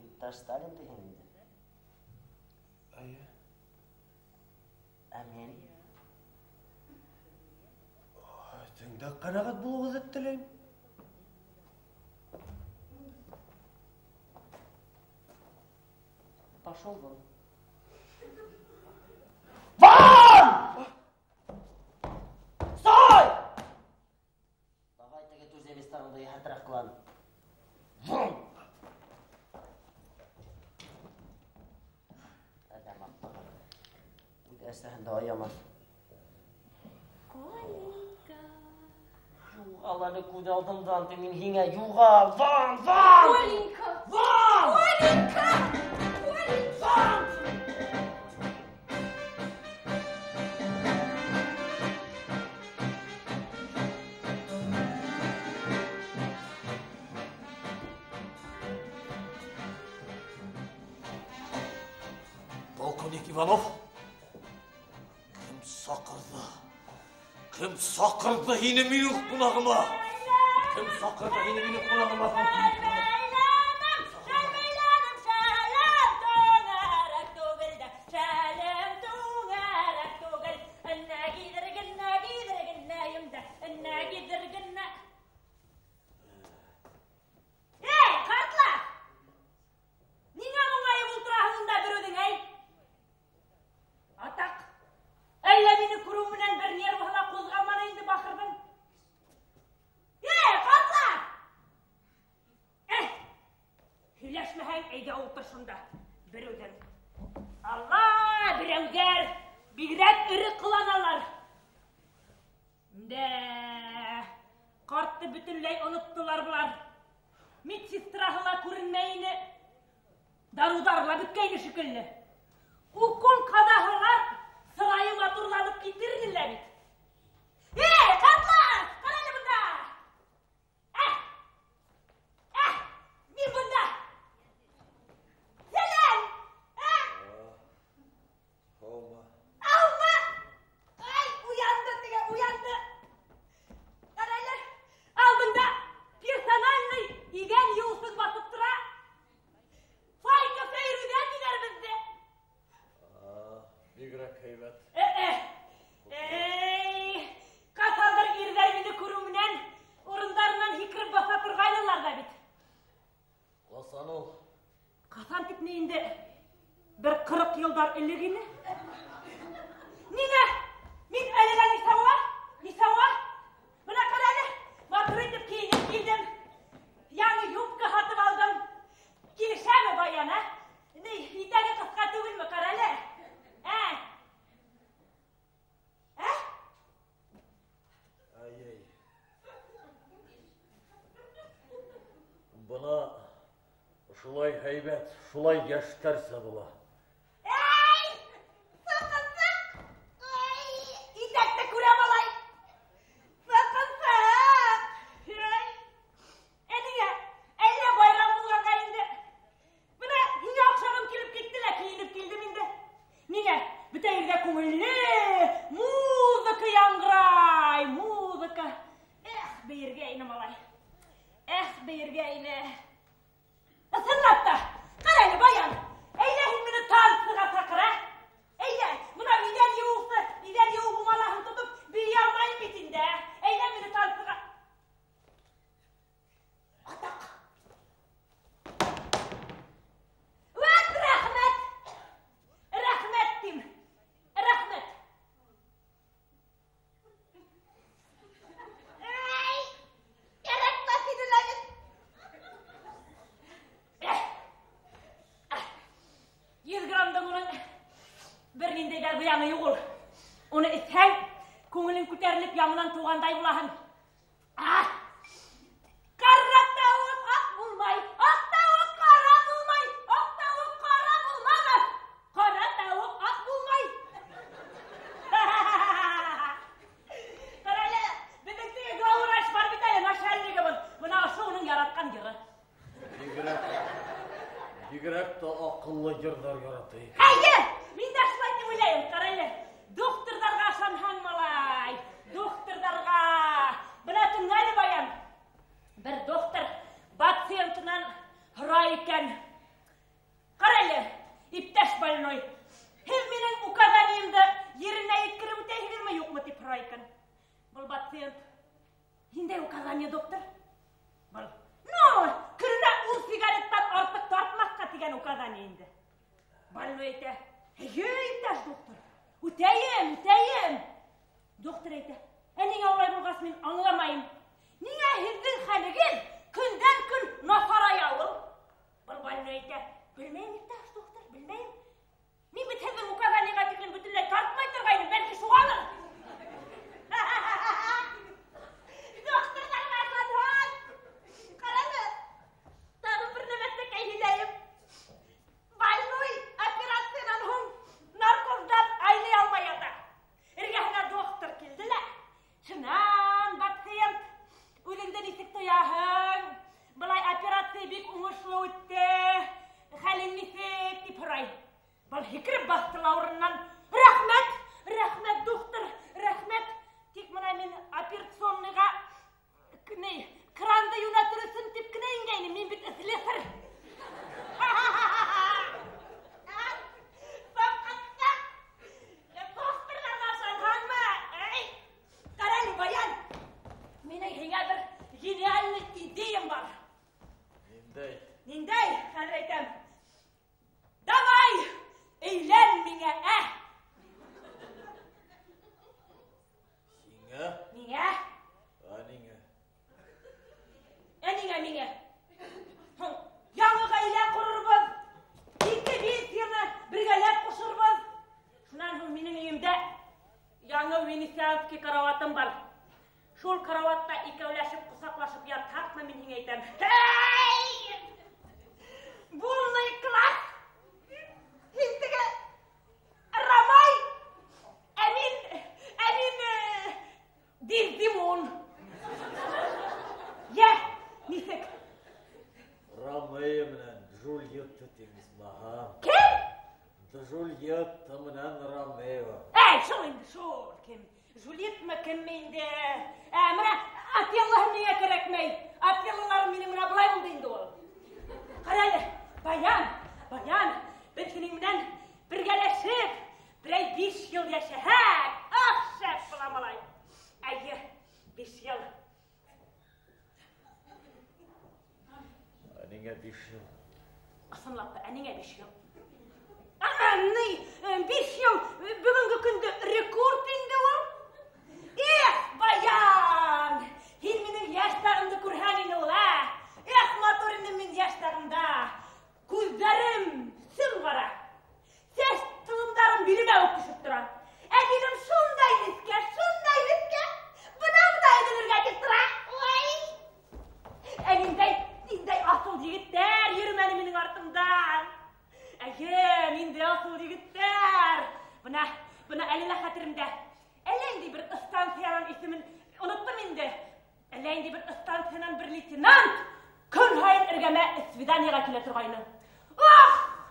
Иптәш Сталин деген инде. Әмен.
Сеңді қарағат болуғыз өттілейін.
Пошел вон.
Вон! Стой!
Давай теге түз еместарыңды ятырақ қылан. Вон! Әдәм ақтаға. Өйді әсірінде аямас.
Коленька.
Юғаланы көз алдымдан мен хиңе юғал. Вон! Вон!
Коленька.
Вон!
Коленька. Коленька.
Полковник Иванов, кім сақырды ені менің қунағыма? Кім сақырды ені менің қунағыма?
Eyde oturşunda biröden. Allah biröder, bigrek iri kılanalar. De, kartı bütünley unuttular bular. Medsestrahıla көрінмейіні, darudarla bütkeyni şüküllü. Ukun kadahılar sırayı maturlanıp getirirler bit. Katlar! Karaylı bunda! Bir bunda! Selam! Alma! Ay uyandı diye uyandı. Karaylı aldığında personalny igen yolsuz basıp tura. Fayka feyrüden gider bizde.
Bigrek heybet.
Kasandır irdermini kuruminen, orundarından hikrim basa turgaylılar da bit.
Kasan ol.
Kasan tipneyinde bir 40 yıllar illigini. Nine, min eligen nisava. Buna kararlı, batır edip giyinip giydim. Yani yupka hatıp aldım. Girişeme bayana. İdare kıskatığın mı kararlı?
Buna şulay heybet, şulay gösterse bula.
Sakınsak! İdekte kuremalay! Sakınsak! Eline bayram bulgan kayındı. Buna yine akşamım kilip gittiler, kiyinip gildim indi. Nine, bütün evde kumullu, muzıkı yangıray, muzıkı. Beyirgeyni malay. Beyirgeyni. Isınlat da, karaylı bayan. Eylehin beni tansıga takıra. Eyle, buna biden yuğu bu malahı tutup bir yalmayın bitinde. Eyle beni tansıga. Atak. Vat rahmet. Rahmettim. Rahmet. Yaratma sinirlerin. 100 gramda bunun birinde bu yanı yok. Onu isen, ko'ngling ko'tarilib yanından tuğanday bulahın. Qara tavuk ak bulmay, ak tavuk qara bulmay, ak tavuk qara bulmaz. Qara tavuk ak bulmay. Qarayla, bebekte gavura
Akıllı yırдар yaratayım.
Hayır! Min de şulay деп ойлайм, қарайлы. Доктordарға шанхан малай. Доктordарға. Білетін әлі баян. Bir доктор пациентінен hıray ekan. Қарайлы, иптәш больной. Hem менің указаниемді yerine yetkirіп өтесіңіз ме, yok mu деп hıray ekan. Бұл пациент. Нендей указание, доктор? Бұл. Күніне 10 сигареттан артық тартмаққа деген указание енді. Больной ayta, iптәш доктор. Үтәйім. Доктор ayta, әнің аулай болғасы мен аңламайым. Неңе сіздің хәлігіз күнден күн насарай алып? Бұл больной ayta, білмеймін иптәш доктор, білмеймін. Мен бітірдің указаниеға деген бүтінлей тартмай тұрғайым, бәлкі шуғалыр. Doktorlar başladılar. Қараңыз, тағы бір нәмәтті кәйгілейім. Больной операциядан соң наркоздан айнай алмай ата. Іргесіне доктор келділі. Шынан пациент өлеңден есік тояғын. Бұлай операция бек оңышлы өтті. Хәлін несек деп ұрай. Бұл хекіріп бастыл ауырынан. Рахмет, доктор, рахмет. Тек мұна мен операционныға кранды юнатырысын теп кіне енгейні, мен бет ізлесір. Соққаттық! Докторларға шанған ма? Қарайлы баян, менің хеңе бір гениальный идеям бар. Нендей, қазір айтам. Давай, eylən mine, Mine? Әніңе. Яңыға илә құрырбыз. Екі пенсияны біргәләп құшырбыз. Шунан соң менің үйімде яңы венецианский караватым бар. Шол караватта икәүләшіп, құсақлашып ятақмы мен еңе айтам. Полный класс! Ентігі Рамай! Әмин Дездемон. Нисек?
Ромео менен Джульетта теңіз маған.
Кем?
Джульетта менен Ромео.
Шол енді, шол. Кем? Джульетта ма кем менде? Мына Отеллахым неге керекмей? Отеллаларым менің мына бұлай болды енді ол. Қарайлы, баян, бір сенің менен біргәләшіп, бірай 5 жыл яшәһәк. Шәп бұламалай. Әйе, 5 жыл.
Әніңе 5 жыл.
Қысынлапты, әніңе 5 жыл. 5 жыл бүгінгі күнді рекорд енді ол. Баян! Хин менің яштағымды көрхәнені ол, моторыны мен яштағымда. Көздерім сым қара. Сәс тұлымдарым біліме өп түшіп тұран. Әденім шундай неске. Бұнамда әділерге кеттіра. Нендей асыл жігіттер ерімәні менің артымдан. Нендей асыл жігіттер. Бұна әлілі қатырымда. Әлейінде бір станциянан есімін ұныттым енді. Әлейінде бір станциянан бір лейтенант күн хайын іргеме свиданияға келе тұрғайны.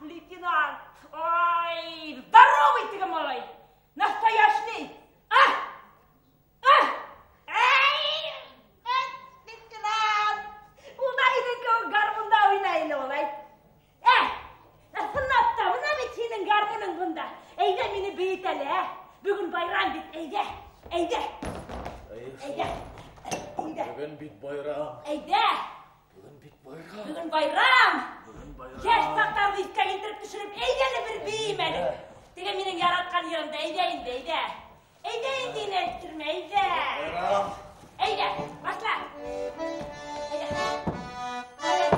Лейтенант! Здоровый тігім олай! Настояшный! Лейтенант! Ұлдайды көң гармында ойнайын олай. Сынапта, мұна бет сенің гармының бұнда. Әйде мені бейт әлі, бүгін байрам бет, әйде.
Бүгін бит байрам.
Әйде. Бүгін байрам. Яш тақтарды исқа келтіріп түшіріп, әйдені бір бейім әлі. Деген менің яратқан ерімді, әйде. Әйде енді әлттірме, әйде. Әйде, басла. Hey!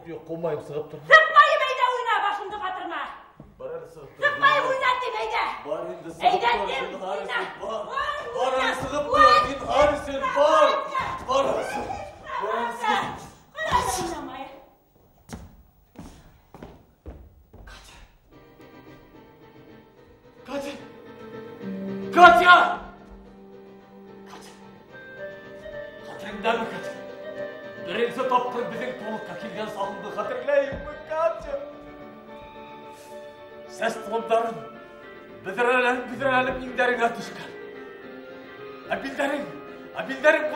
yok, olmayayım, sığıp durma.
Sıkmayı beyde oyna, başımda batırma.
Bana sığıp durma.
Sıkmayı oynat beyde.
Var indi sığıp
Eylettim,
durma.
oyna.
Var indi sığıp durma. Harisin var. Var indi.
Kıraç oynamayı.
Katya! Katya! Hatırından mı Katya? Birinci toptur bizim to'liqqa kelgan sog'inni hatırlayayım mı Katya? Ses tonlarim bidiralib inglaringga tushgan. Abildaring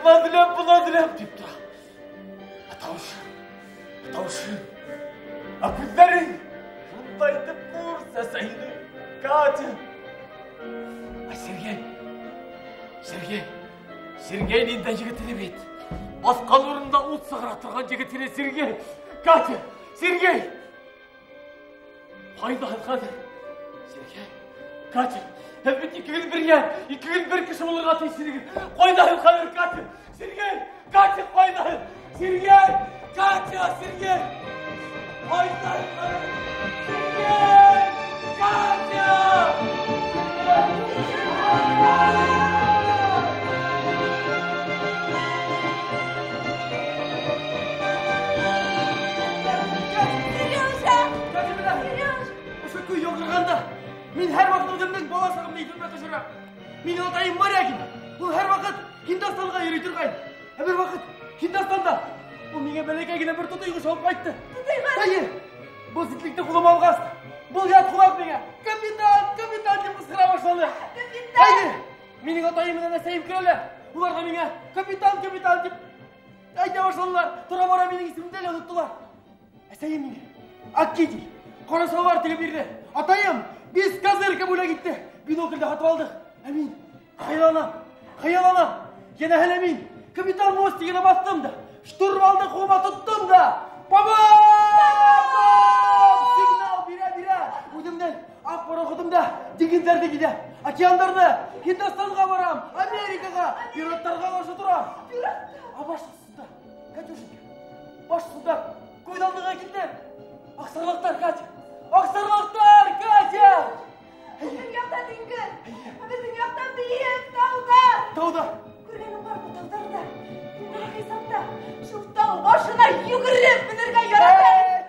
buna dilam deb turadi. Atavuşun. Abildaring shunday deb ko'rsa seni Katya. Ay Sergey'nin de yigitini bit. Басқаларында от сығыратырған жігітіне Сергей. Катя, Сергей! Қайда Алқадыр? Сергей, Катя, әлбет екеуін бір кіші оларға тей Сергей. Қайда Алқадыр, Катя, Сергей, Катя, қайда? Сергей, Катя, Сергей! Қайда Алқадыр? Сергей, Катя!
Мен her vakit ödümden balasağımda itilmekte şura. Menin atayım Maryakin. Bu her vakit Hindistan'a yürü turgayın. Bir vakit Hindistan'da. Bu mene belekegine bir tutuyğuş olup qaytdı. Dayı, bu zitlikte kulum alğas. Bu yat kulak mene. Kapitan deb ısıra başladı. Dayı, menin atayımın anasayım kiröle. Ularga mene kapitan deb ayta başladılar. Tura bara menin ismimden unuttular. Asayım mene. Akkedi, Karasalvar tili birdi. Atayım. Biz Kazır Kabul'a gitti. Binokül'de hatı aldık. Emin. Hayalana. Yine helemin. Kapitan Mostig'ine battım da. Şturvalda koma tuttum da. Baba! Signal bire. Udumdan akbara okudum da. Diginlerde gide. Okeanlarda. Hindistan'a varam. Amerika'ga. Piratlarga karşı duram. Başsızda. Kaçıyorsun? Başsızda. Koydaldığa gitti. Aksarlıklar kaç. Aksarlıklar Katya!
Dünyada dingin. Dünyada büyük dağda.
Dağda.
Көргенім бар бұл таударда. Күндері қисапта. Şu tau başına yüгіріп мінерге yaratайын.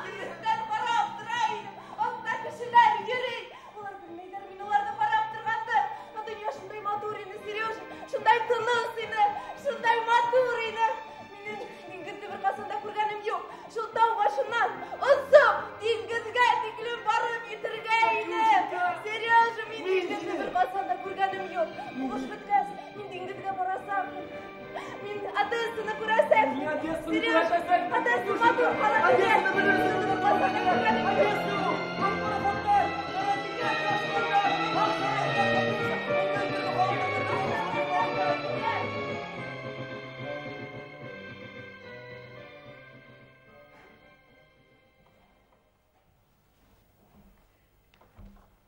Yüгіріптен қарап тұрайын. Отта кішілер ерей. Олар білмейдер мен оларды қарап тұрғанды. Но дүния шындай матур ені, Сережа. Шындай тыныс ені. Шындай матур ені. Менің диңгізді бір қасында көргенім жоқ. Şu tau başынан ұзып диңгізге тиклім барып етіргейні. Сережа, мен диңгізді бір қасында көргенім жоқ. Ұлыш біткәз, мен диңгізге барасам. Мен атысыны көрәсәм. Сережа, атысы матур қала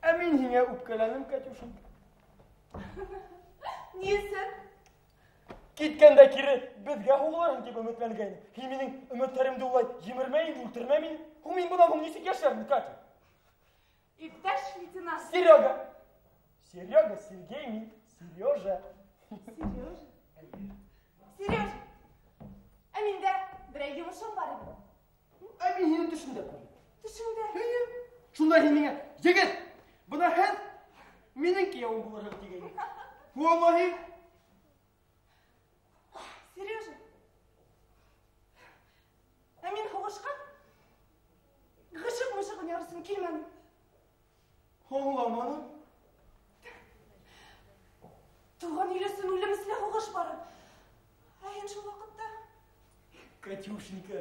Emin yine upkalaным, Katюшин.
Несі?
Кеткенде кері бізге оғыларым деп үмітленгені. Менің үміттерімді олай емірмейін, өлтірмейін. Мен бұның несі кешермін, Катя?
İptaş лейтенант.
Серега, Сергей мен, Сережа.
Сережа, әменде бірай жұмысым бар еді.
Мен сені түсінде көрдім.
Түсіңде?
Шунда менің жігіт, бұна хэн менің күйеуім боларым деген. Vallahi.
Сережа, әмен хоғышқа ғышық-мұшығын ярысын келмәнім.
Oğlamanım.
Туған үйлесін өлімісілі хоғыш бары. Әйін şu вақытта.
Катюшенька,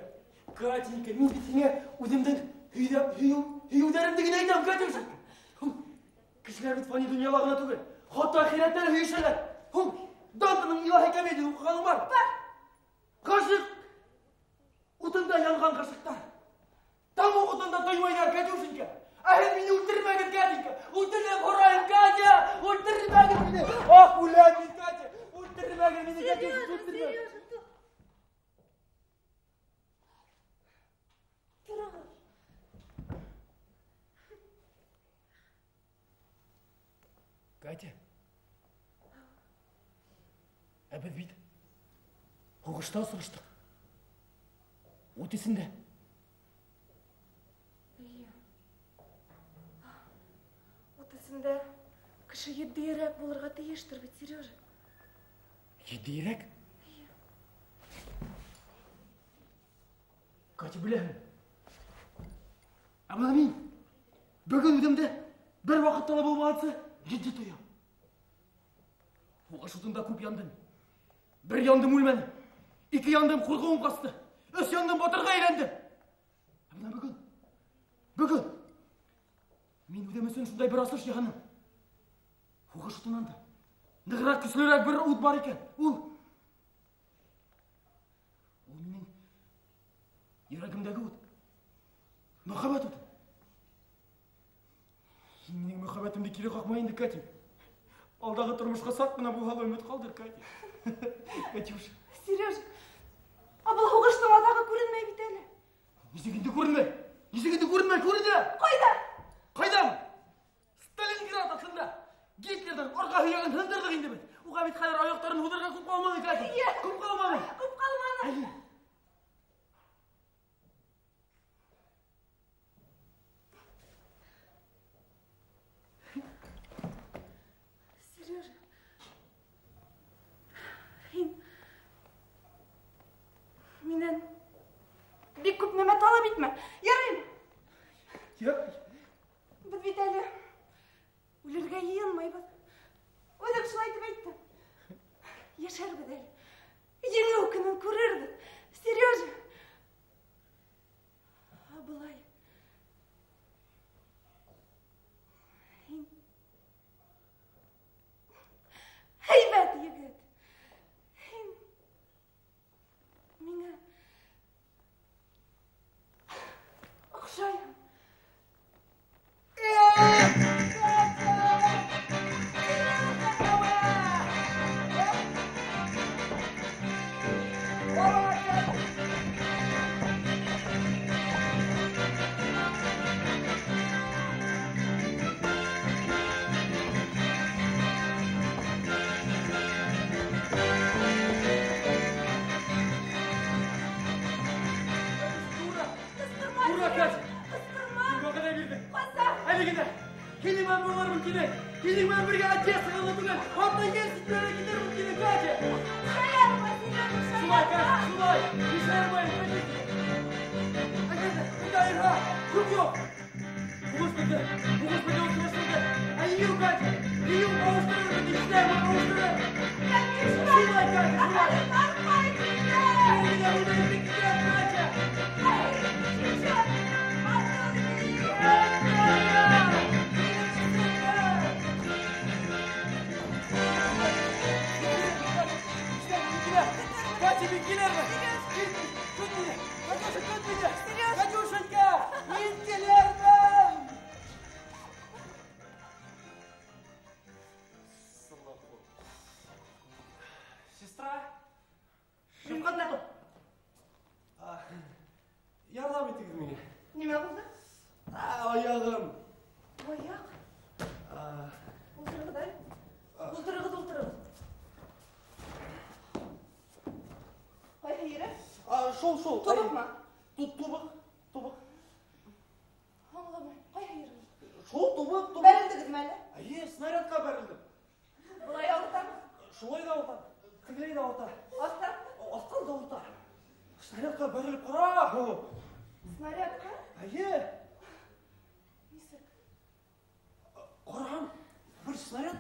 мен бітіңе өзімдің үйудәрімдігін айтам, Катюшенька. Кішілер бітфани дүниялағына түгіл. Хотта ахиреттері үйшілер. Дантының илахи комедияны оқығаның бар.
Бар.
Қашық. Ұтында янған қашықтар. Тамы ұтында тоймайдар, Катюшенька. Әйін мені өлтірмәгін, Катюшенька. Өлтірмәгін ұрайын, Катя. Өлтірмәгін мені. Ах, ұлән мен, Катя. Өлтірмәгін мені, Катюшенька. Катя. Біз бейді. Оғышта сұрыштық. От есінде.
От есінде кіші еддейірек болырға тейіштір бет, Сережа.
Еддейірек? Катя, білемін. Абына мен, бүгін өдімді бір вақыттала болмағансы, едде тоям. Оғаш ұтында көп яндым. Bir yandım өлмәні, iki yandım қорғауым қасты, үш yandım батырға айленді. Абына бүгін. Мен өдемесен шындай бір асыр шеғаным. Оғаш ұтынанды. Нығырақ күсілерек бір ұт бар екен. Ол менің ерагімдегі ұт. Махаббат ұты. Менің махаббатымды келе қақмайынды, Катя. Алдағы тұрмышқа сатмына бұғалы үміт қалдыр, Катя. Катюша.
Сережа, абыл оғыштың атағы көрінмей бітелі.
Несегенде көрінмей, көрінді. Қайдам? Сталинград атында. Гитлердің орға хүйеген тындырдық енді бет. Оға бет қайдар аяқтарын ұдырға көп қалмады, Катя. Көп қалмады.
Сережа, менен бек көп неме талап етме. Ярайм. Біз бет әлі өлерге иынмайбыз. Өдікшіл айтып айтты. Яшар біз әлі. Еңеу күнін көрерді. Сережа. Абылай. Heybet yigit. Mine okşayım.
Келіңмен бірге әтес ғылы бүгін. Алтан келсін бәрі кетер мүмкені, Катя. Шулай, Катя, шулай. Ешайырмайын, Катя. Әкеті, бұнда айырға. Көп жоқ. Бұғыз біді отырысылды. Әйеу, Катя. Әйеу, қауыштырыр біді. Ешайырмай қауыштырыр. Шулай, Катя, шулай. Әйеу, Катя. Катюшенька, мен келермін! Сестра, мен қандай тұр? Ярдам етіңіз мене.
Неме болды?
Аяғым.
Аяқ? Ұлтырғыдай? Ұлтырғыз. Қай ері?
Шол.
Тобық ма?
Тобық.
Аңламай, қай ері?
Шол, тобық.
Бәрілдігіз мәлі?
Снарядқа бәрілдім.
Бұлай ауыртам?
Шулай да ауыртам. Тігілей да ауыртам.
Астан?
Астан да ауыртам. Снарядқа бәріліп қара.
Снарядқа? Несік?
Қарам, бір снаряд.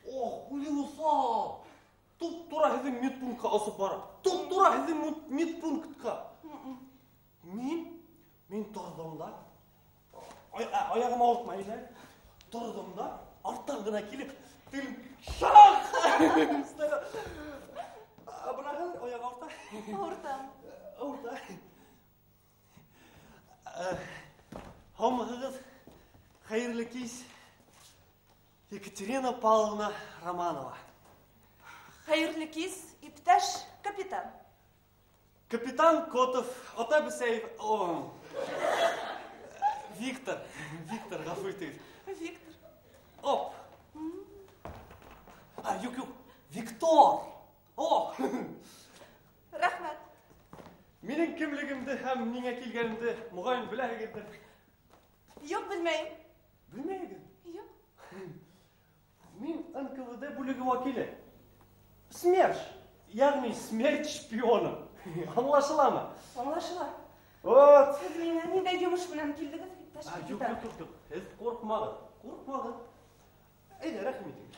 Өлі осал. Тұп-тұра хіздің медпунктқа асып барам. Тұп-тұра хіздің медпунктқа. Мен тұрдым да. Аяғым ауыртмайды. Тұрдым да. Арттан ғына келіп, тілім шақ. Бірақ аяқ ауырта. Ауырта. Хомығыз, қайырлы кез. Екатерина Павловна Романова.
Hayırlı kez, iптәш капитан.
Капитан Котов, Ота Бісәйев, Виктор, ғафу етіңіз.
Виктор.
Оп, Виктор! О!
Рахмет.
Менің кімлігімді һәм неңе келгенімді мұғайын біләгендір.
Yok bilmeyim.
Білмейгін.
Yok.
Мен НКВД бүлігі вакилі. СМЕРШ, яғни смерть шпионы. Anlaşıla mı?
Anlaşıla.
Вот.
Siz mene neyde yumuş bilen kildiniz?
Yok. Siz korkmağın. Eyde, rəhmet edin.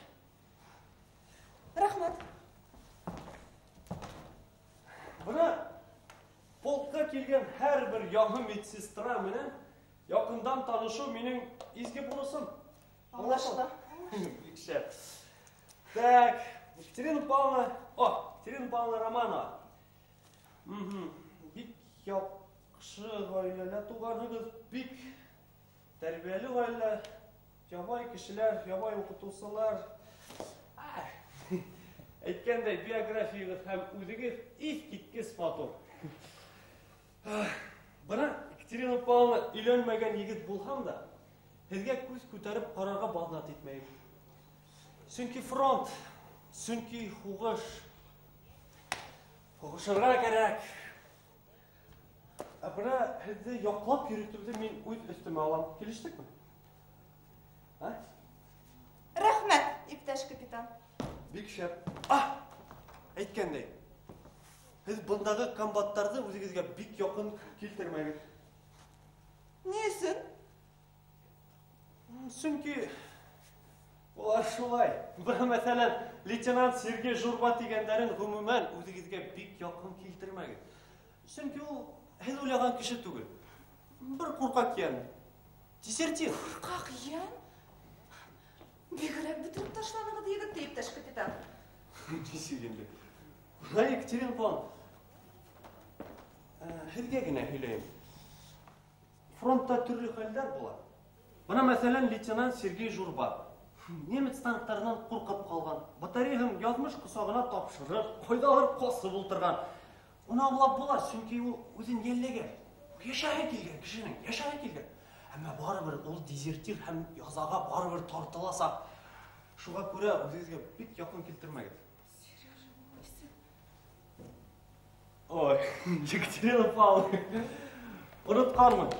Рахмет.
Buna polkka kelgen her bir yağı medsestra menen yakından tanışı menin izgi bonusum.
Anlaşıla.
Güzel. Так, Екатерина Павловна Романова. Бик яқшы ғаиләлә туғанығыз, бик тәрбиялі ғаилә, ябай кешеләр, ябай оқытушылар. Әйткәндәй, биографияғыз һәм үзегез искиткес матур. Бына Екатерина Павловна өйләнмәгән егет булһам да, һеҙгә күҙ күтәреп ҡарарға баҙнат итмәйем. Сөнки фронт, сөнки һуғыш. Һуғышырға кәрәк. Бына һеҙҙе яҡлап йөрөтөүҙе мин үҙ өҫтөмә алам. Килештекме?
Рахмет, иптәш капитан.
Бик шәп. Әйткәндәй, һеҙ бындағы комбаттарҙы үҙегеҙгә бик яҡын килтермәгеҙ.
Ни өсөн?
Сөнки улар шулай. Бына мәсәлән, лейтенант Сергей Журба тигәндәрен ғөмүмән үҙегеҙгә бик яҡын килтермәгеҙ. Сөнки ул һеҙ уйлаған кеше түгел. Бер ҡурҡаҡ йән. Дезертир.
Ҡурҡаҡ йән? Бигерәк бөтөрөп ташланығыҙ егетте, иптәш капитан.
Нисек инде? Екатерина Павловна, һеҙгә генә һөйләйем. Фронтта төрлө хәлдәр була. Бына мәсәлән лейтенант Сергей Журба. Немец танктарынан ҡурҡып ҡалған. Батареяһын яҙмыш ҡосағына тапшырып, ҡайҙалыр ҡасып ултырған. Уны аңлап була, сөнки ул үҙен йәлләгән. Йәшәһе килгән кешенең, йәшәһе килгән. Әммә барыбер ул дезертир һәм язаға барыбер тартыласаҡ. Шуға күрә үҙегеҙгә бик яҡын килтермәгеҙ. Ой, Екатерина Павловна, онотҡанмын.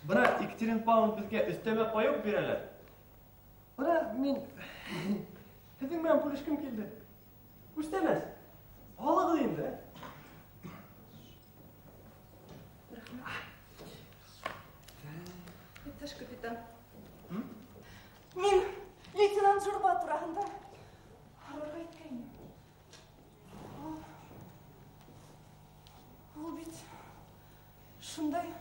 Бына Екатерина Павловна беҙгә өҫтәмә паёк бирәләр. Бына мин һеҙҙең менән бүлешкем килде. Үстәмәс. Алығыҙ инде.
Иптәш капитан. Мин лейтенант Журба тураһында һорарға иткәйнем. Ул бит шундай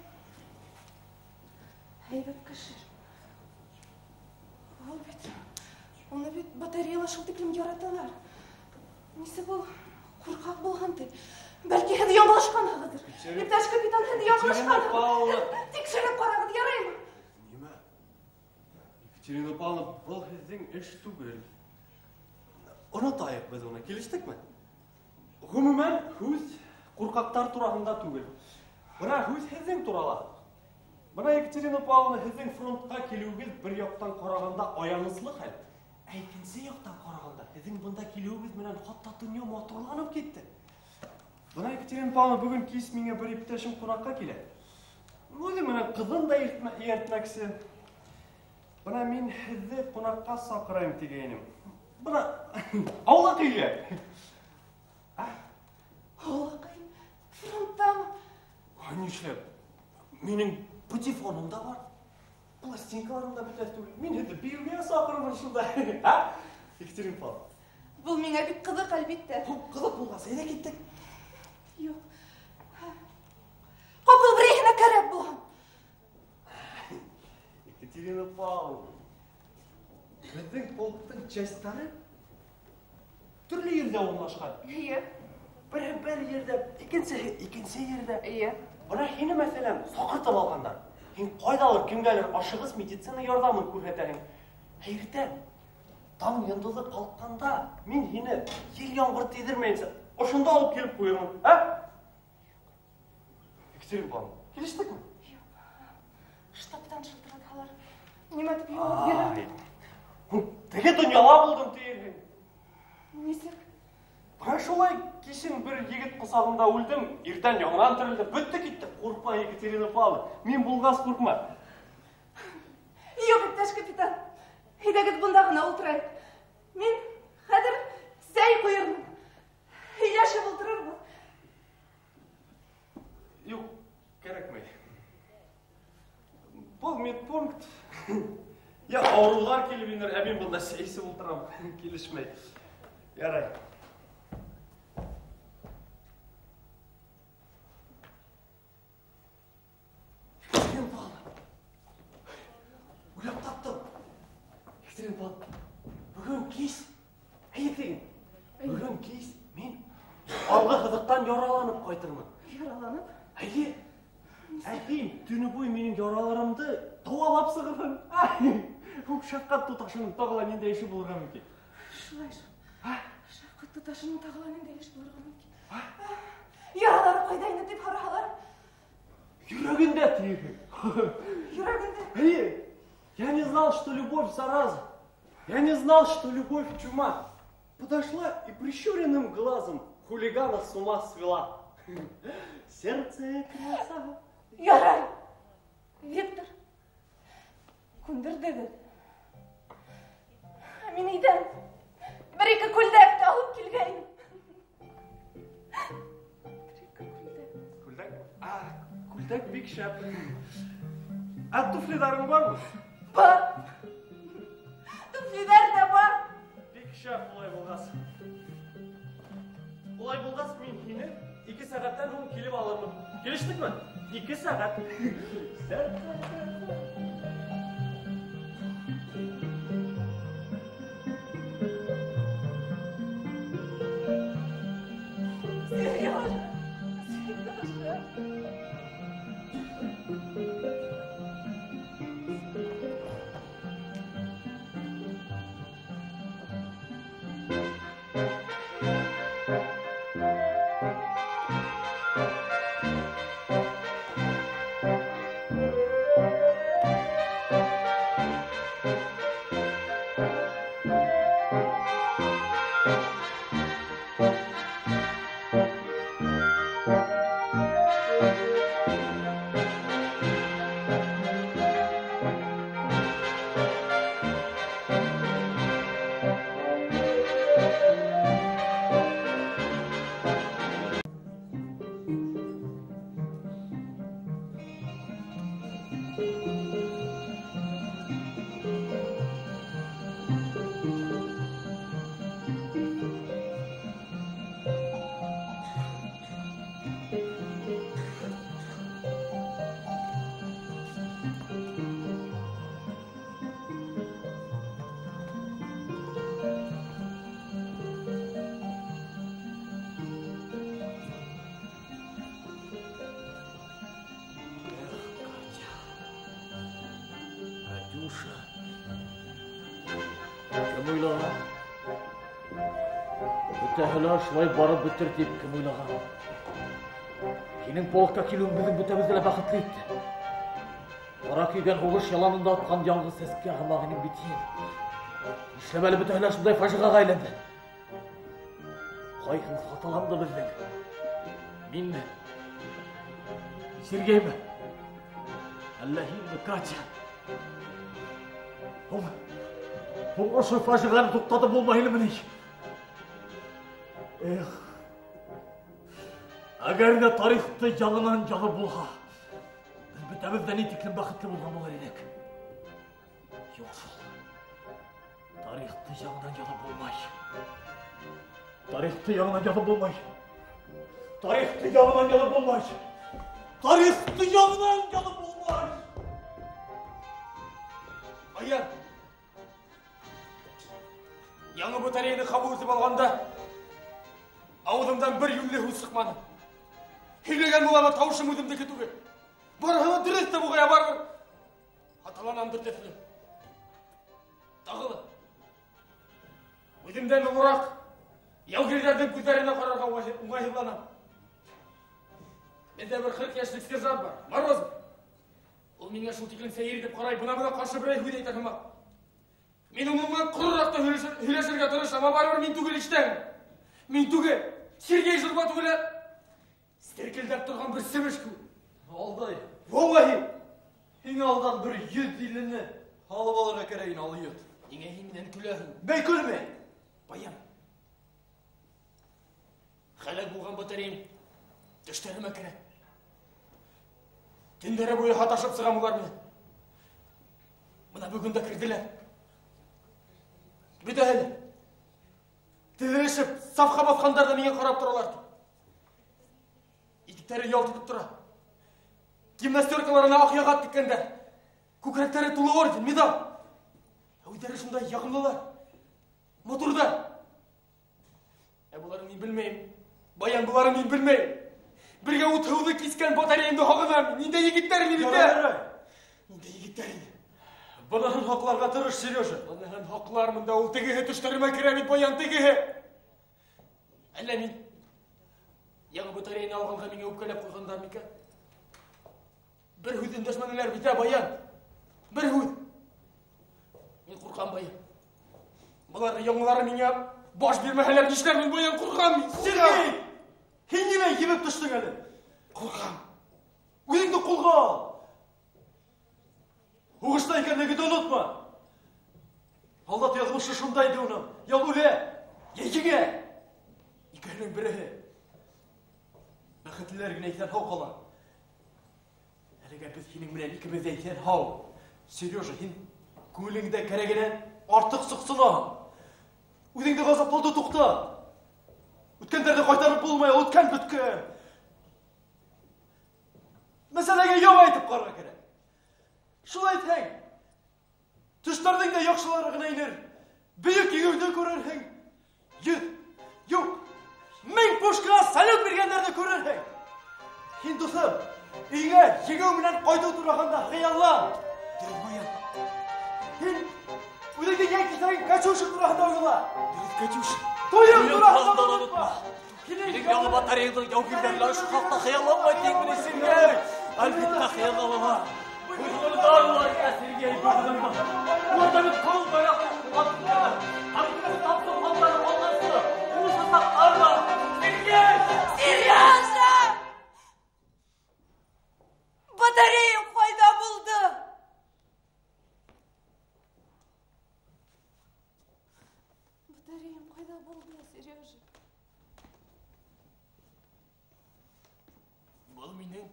һәйбәт кеше. Уны бит батареяла шул тиклем яраталар. Нисек ул ҡурҡаҡ булған ти? Бәлки һеҙ яңылышҡанһығыҙҙыр. Иптәш капитан, һеҙ яңылышҡанһығыҙ. Тикшереп ҡарағыҙ, яраймы?
Нимә? Екатерина Павловна, был һеҙҙең эш түгел. Онотайыҡ беҙ уны, килештекме? Ғөмүмән, һүҙ ҡурҡаҡтар тураһында түгел. Бына һүҙ һеҙҙең турала. Бына Екатерина Павловна, һеҙҙең фронтҡа килеүегеҙ бер яҡтан ҡарағанда аяныслы хәл. Ә икенсе яҡтан ҡарағанда һеҙҙең бында килеүегеҙ менән хатта донъя матурланып китте. Бына Екатерина Павловна, бөгөн кис миңә бер иптәшем ҡунаҡҡа килә. Үҙе менән ҡыҙын да эйәртмәксе. Бына мин һеҙҙе ҡунаҡҡа саҡырайым тигәйнем. Бына аулаҡ өйгә.
Аулаҡай, фронттамы?
Нишләп? Минең патефоным да бар. Пластинкаларым да бөтәс түгел. Мин һеҙҙе бейеүгә саҡырырмын шунда. Екатерина Павловна.
Был миңә бик ҡыҙыҡ, әлбиттә.
Ҡыҙыҡ булғас, әйҙә киттек.
Юҡ. Ҡапыл берәйһенә кәрәк булһын.
Екатерина Павловна, беҙҙең полктың частары төрлө ерҙә урынлашҡан.
Эйе.
Бере бер ерҙә, икенсе ерҙә.
Эйе.
Бына һине мәсәлән саҡыртып алғандар. Һин ҡайҙалыр кемгәлер ашығыс медицина ярҙамын күрһәтәһең. Иртән таң йондоҙо ҡалҡҡанда мин һине ел яңғыр тейҙермәйенсә ошонда алып килеп ҡуйырмын. Екатерина Павловна, килештекме?
Штабтан шылтыратһалар. Нимә тип яуап бирәм?
тіге дүнияла болдым тегін.
Несі?
Шолай кешін бір егет қосағында өлдім, ертең жаңынан тірілді, бітті кетті. Қорқма, Екатерина Павловна, мен болғас қорқма.
Yok, иптәш капитан. Һидәгез бунда гына ултырайык. Мин хәзер сәй куермын. Һөйләшеп ултырырбыз.
Юк, кәрәкмәй. Бұл медпункт. Я аурулар келіп енер, әмен бұнда сәйсіп ултырам. Келішмей. Ярай. Ойлап таптым. Екатерина Павловна, бүгін кеш. Екатерина, бүгін кеш мен алғы қызықтан яраланып қайтырмын.
Яраланып?
Әйе, әкейім түні бойы менің яраларымды тауалап сығырын. Шаққат тұташының тағыла менде еші болырға мүмкін.
Шылай шу. Шаққат тұташының тағыла менде еші болырға мүмкін. Яралары қайдайны деп харахалар?
Юрагында тегі.
Юрагында?
Әйе. Я не знал, что любовь зараза. Я не знал, что любовь чума. Подошла и прищуренным глазом хулигана с ума свела. Сердце краса.
Ярай! Виктор, күндірдегі. Мен үйден бір-екі күлдәкті алып келгейін.
Күлдәк? Күлдәк бик шәп. Туфлидарың бар мы?
Бар. Туфлидар да бар.
Бик шәп олай болғас. Олай болғас мен кені 2 сағаттан соң келіп алырмын. Келіштік ме? 2 сағат.
Сережа.
Кім ойлаған? Бүтәхілі шылай барып бүтір деп кім ойлаған? Сенің полкқа келуің біздің бүтәмізділі бақытты етті. Қара күйген оғыш яланында атқан яңғыз сәске ағымағының бетейін. Ішлемәлі бүтәхілі шындай фажыға айланды. Қайқымыз қаталамды біздің. Мен ме? Сергей ме? Әлләхим ме Катя? Бұл ошы фажығаны тоқтатып болмайлы міне. Эх, әгер де тарихты жалынан жалы болға, біз бүтәмізден етеклін бақытты болған болар едік. Жоқсыл, тарихты жағынан жалы болмай. Тарихты жағынан жалы болмай. Тарихты жағынан жалы болмай. Тарихты жағынан жалы болмай. Аян, яңы батареяны қабыл өтіп алғанда, аузымдан бір юлле өз шықмады. Хейлеген болама таушым өзімді кетуге. Барғаны дүресті бұғая барғыр. Аталанам дүртесілі. Тағылы. Өзімден ұлырақ, яугерлердің көздеріне қарарға ұңайыланам. Менде бір 40 яшылық сержант бар, Морозов. Ол менің шыл текілін сәйір деп қарай, бұна қаршы бір әйхуді айтақымақ.
Мен онымен құрырақта үйлесерге тырышам, барыбір мен түгел іштен. Мен түгел, Сергей жырба түгел. Стеркелдеп тұрған бір семешкі.
Алдай.
Олайы.
Ең алдан бір ет иліні алып алыр әкерейін ал ет.
Неге еменен күләхін?
Бәй күлме.
Баян. Қалай болған батарейін түштеріме кірі. Түндері бойы хаташып сығам олар мен. Мына бүгінді кірділер. Бүді әлі. Тілірешіп, сафқа басқандар да менен қарап тұраларды. Етіктері ялтытып тұра. Гимнастеркаларына ақияғат тіккендер. Көкіректері тұлы орден, медал. Өйдері шындай яғымлылар. Моторда. Бұларын мен білмеймін. Баян бұларын мен білмеймін. Бірге ұтауды кескен батарейімді хоғынам. Ненде егіттері менінде? Ненде егіттері?
Бұнығын хақларға тұрыш, Сережа.
Бұнығын хақлармында ол тегігі түштеріме керемет баян тегігі. Әлі мен яғы батарейін алғанға менге өпкелеп қойғандар мекі. Бір хүд үндешмәнілер біте баян. Бір хүд. Мен құрқан баян. Бұларды яңылары менге баш бермәхелер нештер мен баян құрқан мен.
Сергей! Хендемен кебіп түштің әлі?
Құрқан.
Өзіңді қолға ал. Оғышта екенлігі ұнытма. Алдат язмышы шындайды оның. Ялуле, екіге.
Екінің бірі.
Бәқітлілерін әйтен хау қала. Әліге біз хенің мінен екіміз әйтен хау. Сережа, хен көңіліңді кәрегенен артық сұқсына. Өзіңді ғазаплауды тұқта. Өткендерді қайтарып болмай, өткен бүткен. Мәселеге яу айтып қарға керек. Шулай тәң. Түштердің де яқшыларығын әйнер. Бейік егеуді көрерхең. Ет, yok. Мен пушқа салют бергендерді көрерхең. Хен тұсым, үйге егеу менен қойды тұрағанда қияллан.
Дөрт баян.
Хен өдіңді екітайын качушық тұрағында ойла.
Дөрт качушық.
Тойым тұрағында
ұнытма. Менің яғы батарейді яукерлерлері şu хақта қияланмай тең біле Сергей. Әлбетті қиялалама. Kurtarlar ya Sergey Bogdan'dan. Orada bir kol bayaklı attılar. Arkadaşı tapsın onları olması. Bunu sataklarla. Sergey!
Сережа! Батарея қайда болды? Батареям қайда болды, Сережа?
Бұл менің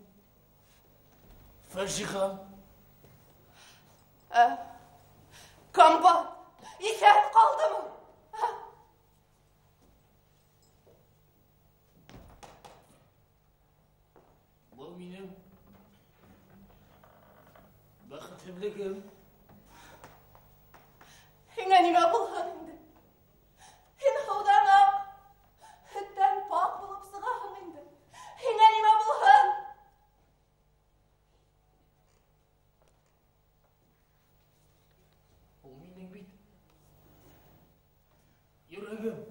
фажиғам.
Комбат, есеріп қалды ма?
Бұл менің бақытымлығым.
Хеңе неме болғаныңды? Хен қаудан ақ, хүттен пақ болып сығағыңды. Хеңе неме болған?
Ол менің бейт. Юрағым.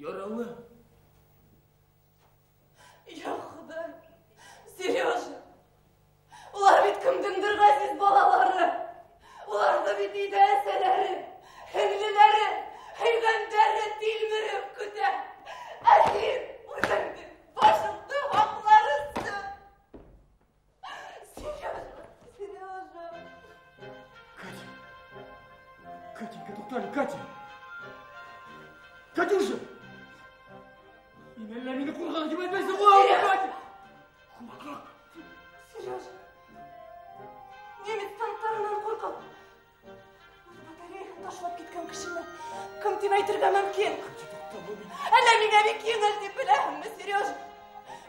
Яралы.
Я Құдай, Сережа, олар бит кімдің бір ғазиз балалары. Оларды бит үйді әселері, хеңлілері, хейгендері телміріп күті. Әхир, өзіңді, башыңды хақларысы. Сережа, Сережа.
Катенька, тоқтали, Катя. Катюша! Мен мені қорған деп айтпайсың ғой, Катя! Қорқақ!
Сережа, немец танктарынан қорқып. Батареяны ташлап кеткен кішіні кім деп айтырға мүмкін? Әлі меңе бек еңіл деп білемін, Сережа.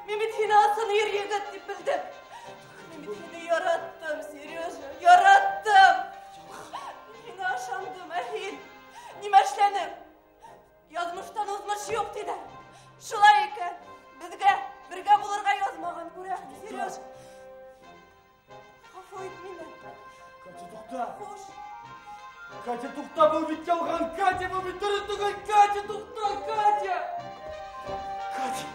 Мен бит сені асын ер-егіт деп білдім. Мен бит сені яраттым, Сережа, яраттым. Сені ашандым, әхин. Неме эшләнем? Язмыштан узмыш жоқ деді. Шулай екен, бізге бірге болырға язмаған көрәм, Сережа. Ғафу ет мені.
Катя, тоқта!
Хош.
Катя, тоқта, бұл бит жалған! Катя, бұл бит дұрыс түгіл! Катя, тоқта, Катя! Катя!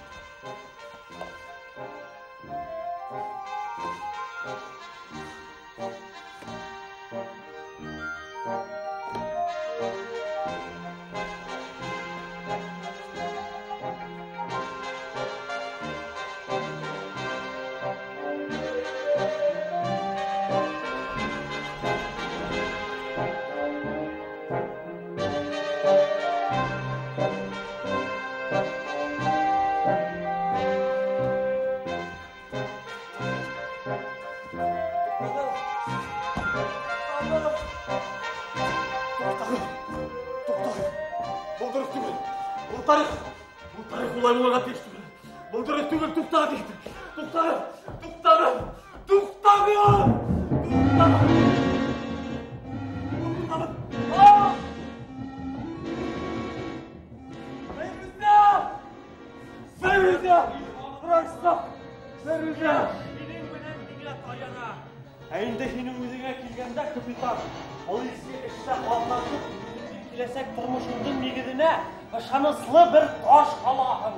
Әйінде сенің өзіңе келгенде, капитан, полиция ішті қалқашып, келесек тұрмышыңдың негізіне шанысылы бір таш қалағын.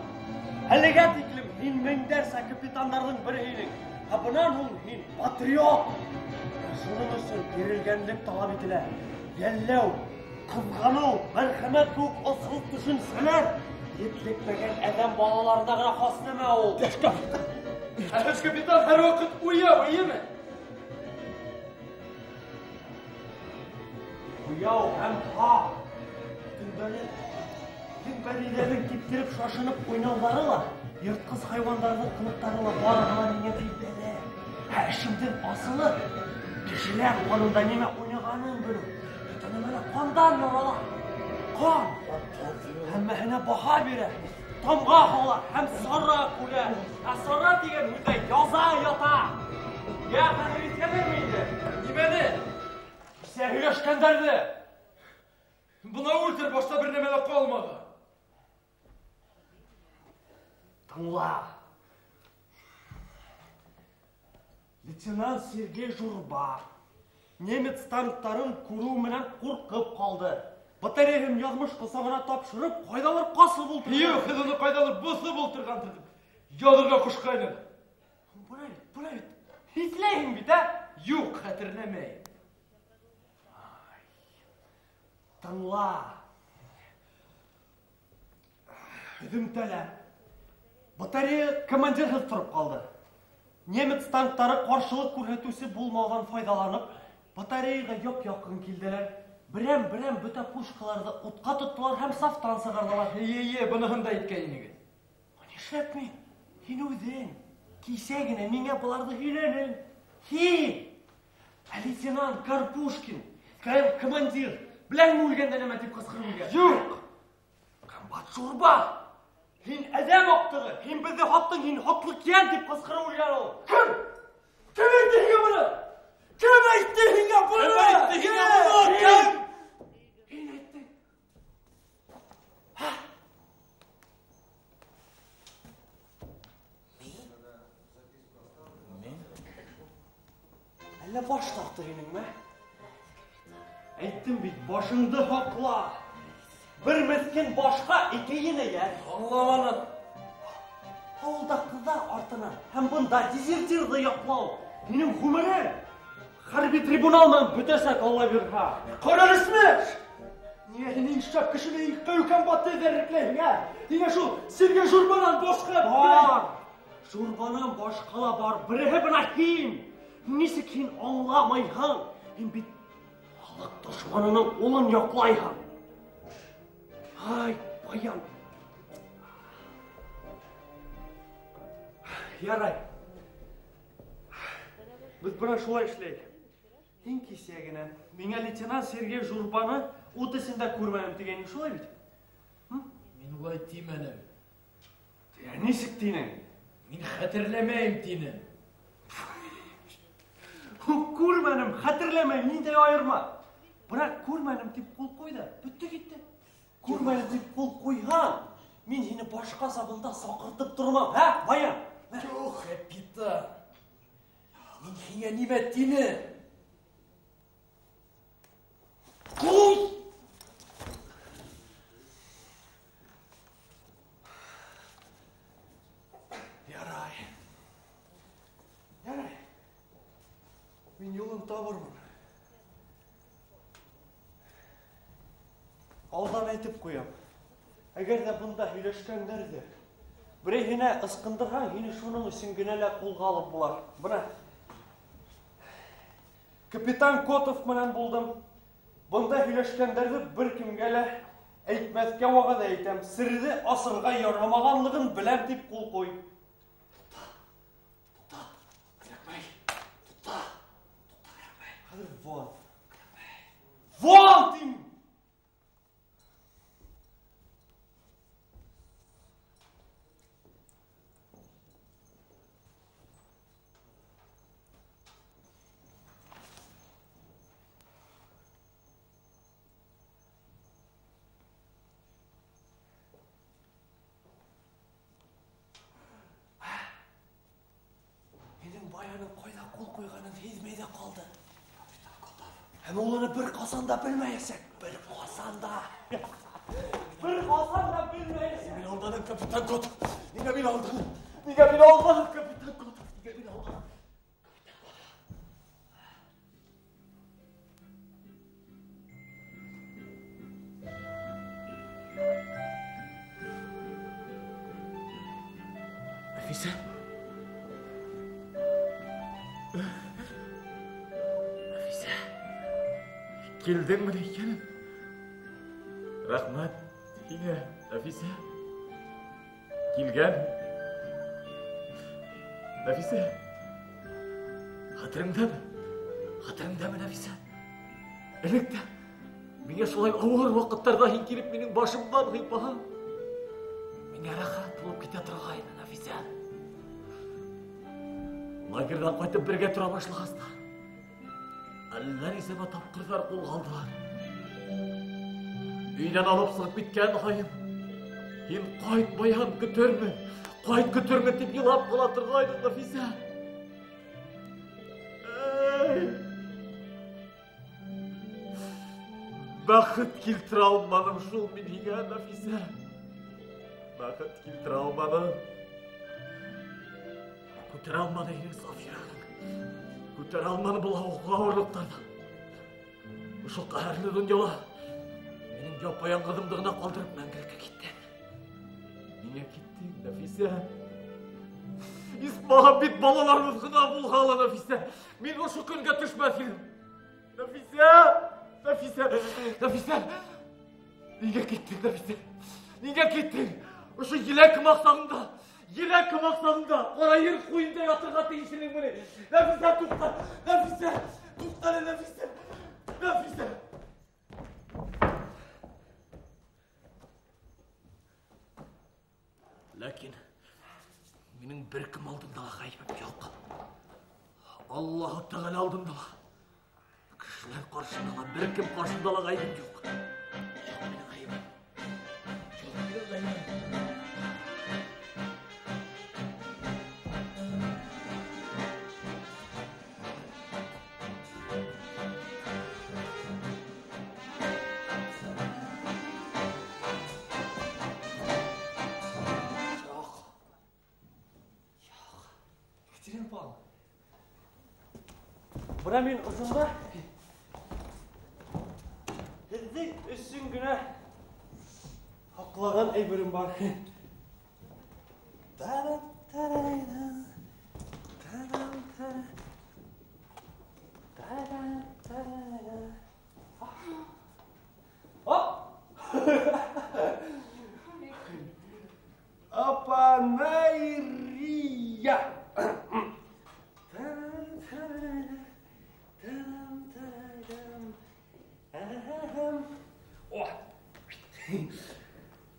Әліге текілім, сен меңдерсе капитандардың бір хейдің, бұнан ол сен патриот. Шының үшін берілгенлік талап етілі. Еллеу, қызғану, мәрхәмет көк осылық үшін сәлер. Етлікпеген әдем балаларына ғана қас деме ол.
Әш капитан әр уақыт ұя ме?
Уяу әм ха. Күнбәлелердің кептіріп шашынып ойнаулары ла, ертқыз хайвандардың қылықтары ла барығына неге дейбелі. Әшімден асылы, кешілер қонында неме ойнағанын білу. Өтінімені қондан нұрала. Қон. Әммәхіне баха бере. Тамға қала, әм сарра көре. Сарра деген өте яза ята. Я қадыр еткенің мейді? Немені? Сәгі өшкендерді.
Бұна өлтір, башта бір немелі қалмады.
Тыңла. Лейтенант Сергей Журба немец танктарын көру менен қорқып қалды. Батареям язмыш қысағына тапшырып, қайдалар қасы болтырған.
Yok, onu қайдалар бұсы болтырған дедім. Ядырға құшқайны.
Бұлай, хитлейін бит, ә?
Yok, қатырнамай.
Тыңла. Үдімтәлі. Батарея командирсіз тұрып қалды. Немец танктары қаршылық көрсетусі болмаудан файдаланып, батареяға яқ-яқын келділер. Бірем бүті пушкаларды отқа тұттылар, һәм сафтан сығардылар.
Бұнығында еткенігін.
Нешлеп мен? Сен өзің, кейсегіне менге бұларды үйленің. Лейтенант Карпушкин, командир, біләң өлгенде неме деп қысқырым ге?
Жоқ!
Қамбат Журба! Сен әдем оқтығы, сен бізді хоттың, сен хотлық кен деп қысқырым өлген ол.
Кім? Кім әйттіге бұны? Кім әйттіге бұны? Кім әйттіге бұны? Кім?
Сен әйттің. Әлі баш тақты кенің ме? Әйттім бит, башыңды хақла. Бір мескен башқа екейіне ер.
Анламанын.
Ауылда қыздар артынан, һәм бұнда дезертирді яқлау. Менің ғұмырым, харби трибуналмен бүтесек Алла берға.
Қарарысмеш! Нені iştap kişine ilk köyken battı ederlikleyin ha? Yine şu Sergey Jurban'ın boşka
Бар! Журбанан башқала бар, бірі бұна кейін. Несі кейін аңламайған. Мен бит халық дұшманының олын яқлайған. Ай, баян. Ярай. Біз бұна шулай ішлейді. Ең кесегіне, менге лейтенант Сергей Журбаны отысында көрмәнім дегенің шулай бит?
Мен олай тимәнім.
Несік дейінің?
Мен хәтерләмәйім тинім.
Көрмәнім, хәтерләмәйім, ниндей айырма? Бірақ көрмәнім деп қол қойды, бүтті кетті. Көрмәнім деп қол қойған. Мен сені башқа сабында сақыртып тұрмам, ә, баян?
Жоқ, капитан. Мен сеңе неме тинім?
Қой! Ярай. Мен елін табырмын. Алдан айтып қоям. Әгер де бұнда үйлешкендерді, бірейіне ысқындырған, ені шының үшін генелі қолға алып бұлар. Бұна, капитан Котов менен болдым. Бұнда үйлешкендерді бір кімгелі әйтмәске уағада әйтем. Сірді асырға ярамағанлығын білем деп қол қой. Вот. Вот им! Менің баяның қойда қол қойғанын сезмейді қалды. Hem olanı bir kasanda bilmeyesek, bir kasanda. Bir kasanda bilmeyesek. Niye aldanın Kapitan Kotov? Niye beni aldanın? Niye beni aldanın Kapitan Kotov? Niye beni aldanın? Nefise? Келдің міне екенім. Рахмат, Филя, Нафиса. Келген. Нафиса. Хатырыңдамы, Нафиса. Әлікті. Менге солай ауыр вақыттарда хин келіп менің башымдан ғипаған. Менге рахат болып кете тұрғайны, Нафиса. Лагердан қайтып бірге тұра башлағасына. Әлләр есеме тапқырдар қол қалдылар. Үйден алып сығып біткен қайым. Ен қайт баян күтірмін деп елап қала тұрғайды, Нафиса. Бақыт келтір алманым шул меніге, Нафиса. Бақыт келтір алманым. Көтір алманы енің Сафирағын. Көтер алманы бұл ауырлықтардан. Ұшыл қағарлы дүнияла менің жапаян қадымдығына қалдырып мәңгілікке кеттен. Неге кеттің, Нафиса? Исмаған бет балаларымыз ғына болғалы, Нафиса. Мен ұшы күнге түшмәсін. Нафиса! Неге кеттің, Нафиса? Неге кеттің? Ұшы еләкі мақсағында. Қара ер қойында ятырға тейшінің мұны. Нафиса, тұқтаны, Нафиса. Ләкин, менің бір кім алдындағы ғайбым жоқ. Аллаху Тағала алдындағы. Кішілер қаршындағы бір кім қаршындағы ғайбым жоқ. Жоқ менің ғайбым. Бұра мен ұзында Езді үсін күні ақылаған әйбірім бар. Апанайрия.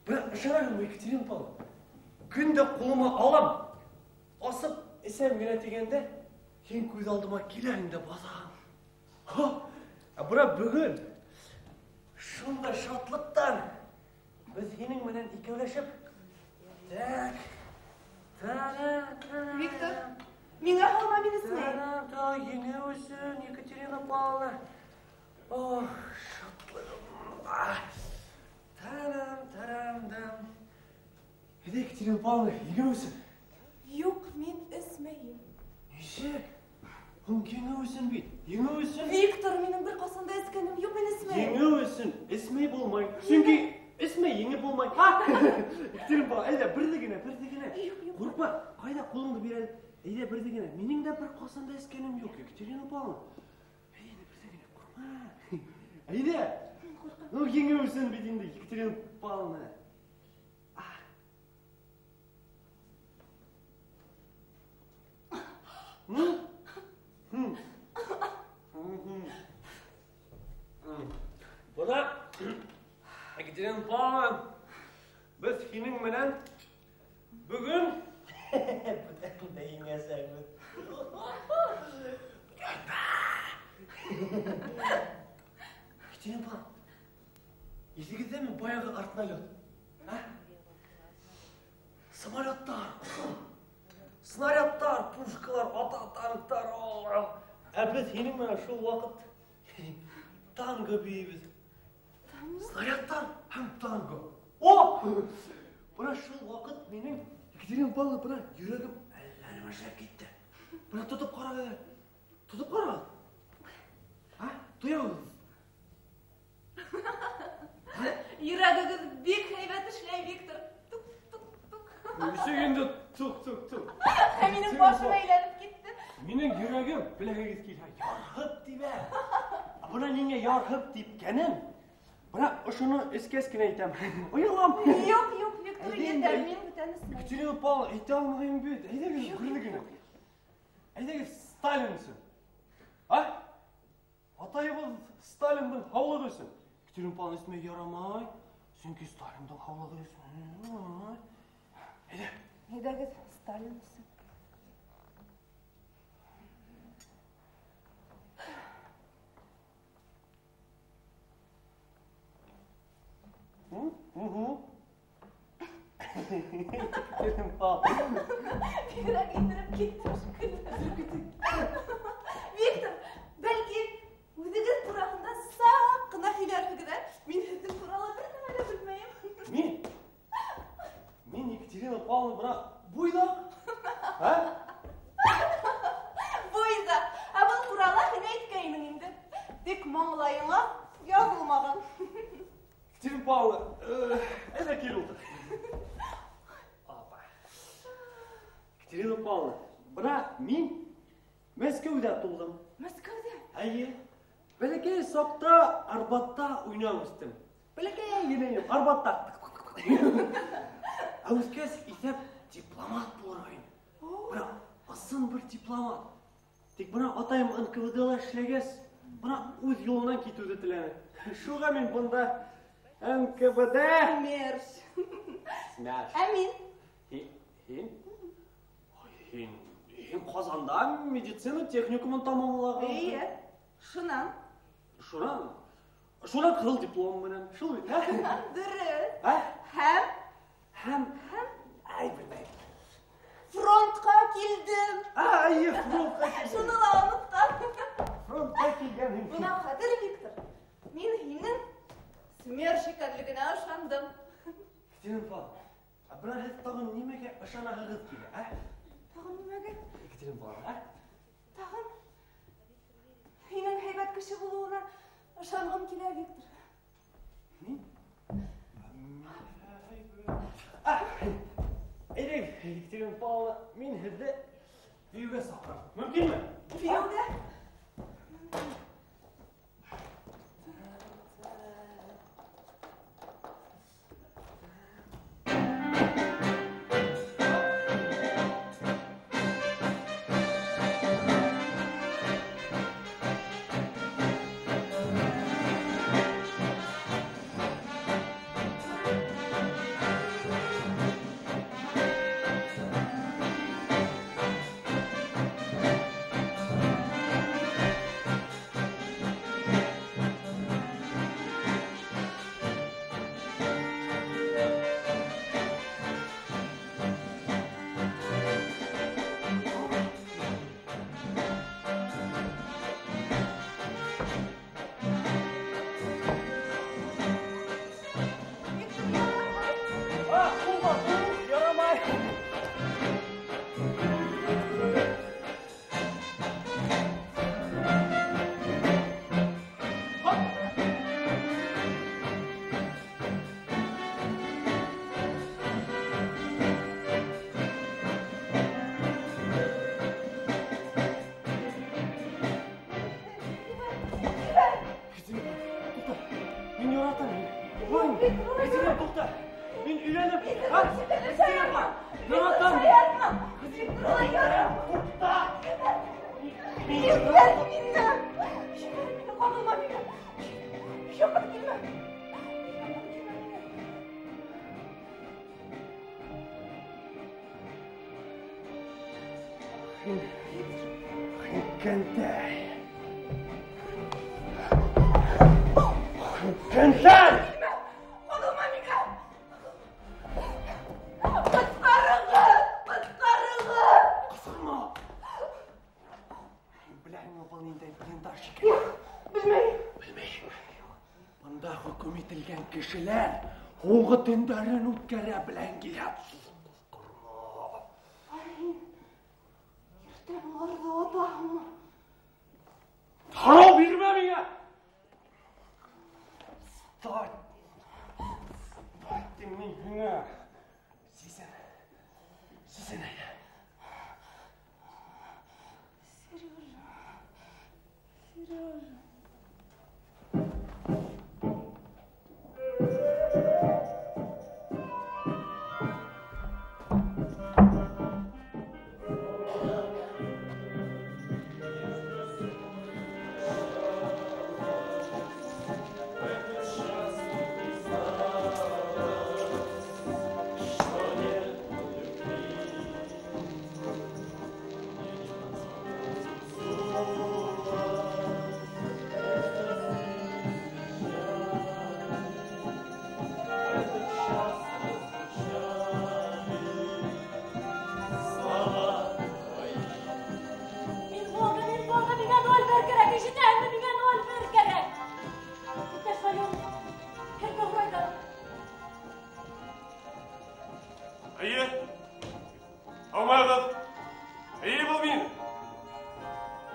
Бірақ шарағым Екатерина Павловна, күнде қолыма алам, асып есем гене дегенде, кен көз алдыма келеріңді басам. Бірақ бүгін шындай шатлықтан біз енің менен екеулешіп.
Виктор, мен қалма мені сынай.
Еңе өсін, Екатерина Павловна. Шатлығым. Тарам-тарам-дам. Екатерина Павловна, еңе өсін?
Yok, мен өсмейім.
Нешек? Еңе өсін бейт? Еңе өсін?
Виктор, менің бір қасында өскенім, yok, мен өсмейім.
Еңе өсін, өсмей болмай. Сен Korkak. Екатерина Павловна, әйдә, бірдегіне. Қорықпа, қайда қолыңды бер. Әйдә, бірдегіне. Менің де бір қосанда ескенім жоқ, Екатерина Павловна. Әйдә, бірдегіне, қорқма. Әйдә. Ну, еңемісің бетінде, Екатерина Павловна. Бұна, Екатерина Павловна, біз сенің менен бүгін бұдан да еңесәміз. Екатерина Павловна, есігізде мен баяғы артына келдім. Снарядтар, пушкалар, ата танктар. Біз сенің менен шул уақыт танго бейбіз. Снарядтар һәм танго. Бұна шул уақыт менің Екатерина Павловна, бұна жүрегім әлләнеме шәп кетті. Бұна тұтып қарады. Тұяғыз.
Йөрәгегез бик һәйбәт эшләй, Виктор.
Өсегенде тук.
Һәм минең башым әйләнеп китте.
Менің жүрегім білегіңіз келді. Ярғып дейбе. Бұна неңе ярғып дейпкенін? Бұна ұшыны ескескін айтам. Ойылам.
Yok, Виктор, ендер, мен бүтән ісім.
Екатерина Павловна, айта алмайым бет. Әйдәгіз күрлігіні. Әйдәгіз Сталинсің. Атайыбыз Сталиндың хавлығы өсін. Екатерина Павловна, ісіме ярамай. Сөнке Сталиндың хавлығы өсін. Әйдә.
Ендергіз Сталин ісім.
Екатерина Павловна.
Йөрәк иттереп китте шикелле. Виктор, бәлки үзегез турында сак кына һөйләрсегез, мин сезнең туралы бер нәмә дә белмәйм.
Мен Екатерина Павловна бұна буйдақ.
Буйда, бұл туралы һәм әйткәймен инде. Тик маңлайыңа язылмаган.
Екатерина Павловна, әйдә кел ултыр. Екатерина Павловна, бұна мен Мәскеуде туылдым.
Мәскәүдә?
Әйе. Бәләкәй сақта Арбатта уйнап үстім. Бәләкәй генә Арбатта. Өскәс исәп дипломат булырмын. Бұна асын бір дипломат. Тик бұна атайым НКВД-ла эшләгәс, бұна үз юлынан китүде теләне. Шуға мен бұнда НКВД.
Мерш.
Смәш.
Әмин.
Һин Казанда медицина техникумын тамамлаган.
Әйе. Шунан.
Шунан кызыл диплом менән. Шул бит,
Дөрес. Һәм
әйберләй.
Фронтка килдем.
Әйе, фронтка килдем.
Шуны да оныткан.
Фронтка килгән.
Буна хәтер, Виктор. Мин һинең смер шикәрлегенә ышандым.
Екатерина Павловна, бирә һез тагын нимәгә ышанаһыгыз килә,
Тагын нимәгә?
Екатерина Павловна,
Тагын һинең һәйбәт кеше булуына ышангым килә, Виктор.
Екатерина Павловна, мен һезне өйгә сакырам. Мөмкинме?
Кияүдә?
Мен яратамын. Сирек тоқта. Мен үйленіп. Сирек бар. Яратамын.
Виктор, ярам.
Тоқта.
Жібер мені. Қағылма мені. Жоқын келме.
Кентай. Кентай!
Қағылма мені. Құтқарыңыз!
Қысырма. Біләңі бұл нендей тендаш екен. Білмеймін. Бұнда хүкім етілген кішілер оғы тендарын өткәрі біләң келіп.
Ерте бұларды отағым.
Тарау берме мені! Стай! Демей мені! Сесен әйі.
Сережа.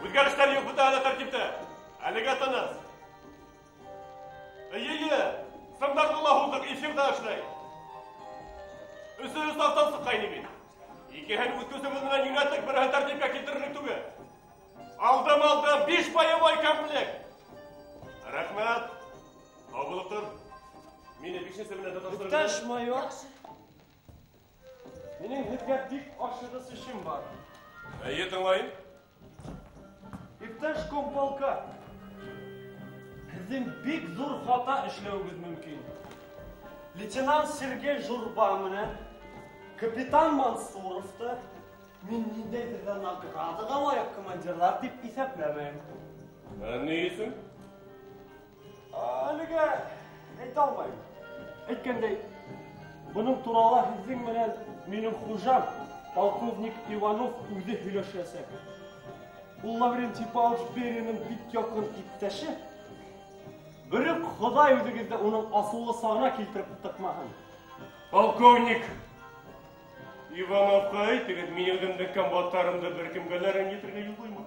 Өзгерістер yok bu tane tertipte. Әлігі атаныз. Стандартулла худық эфирді ашылай. Үсі автан сұққайны мен. Екеғен өткізі бұлынан юнаттық бір тәртипке келтірілік түгі. Алдым, 5 боевой комплект. Рахмет. Абылып тұр. Мені бекшін сәміне татастырды.
Иптәш майор. Менің һеҙгә бик ашығыс ішім бар.
Тыңлайым.
Иптәш комполка. Һеҙҙең бик зур хата эшләүегеҙ мөмкин. Лейтенант Сергей Журба менән капитан Мансуровты мин ниндәйҙер ҙә наградаға лайыҡ командирлар дип иҫәпләмәйем.
Не исең?
Әлегә әйтә алмайым. Әйткәндәй, бының турала һеҙҙең менән минең хужам, полковник Иванов үҙе һөйләшәсәк. Ул Лаврентий Павлович Берияның бик яҡын иптәше. Бөрөк Хоҙай үҙегеҙҙе уның асыулы сағына килтереп тыҡмаһын.
Полковник Ивановқа әйтегеҙ, мин үҙемдең комбаттарымды бер кемгә лә рәнйетергә юл ҡуймам.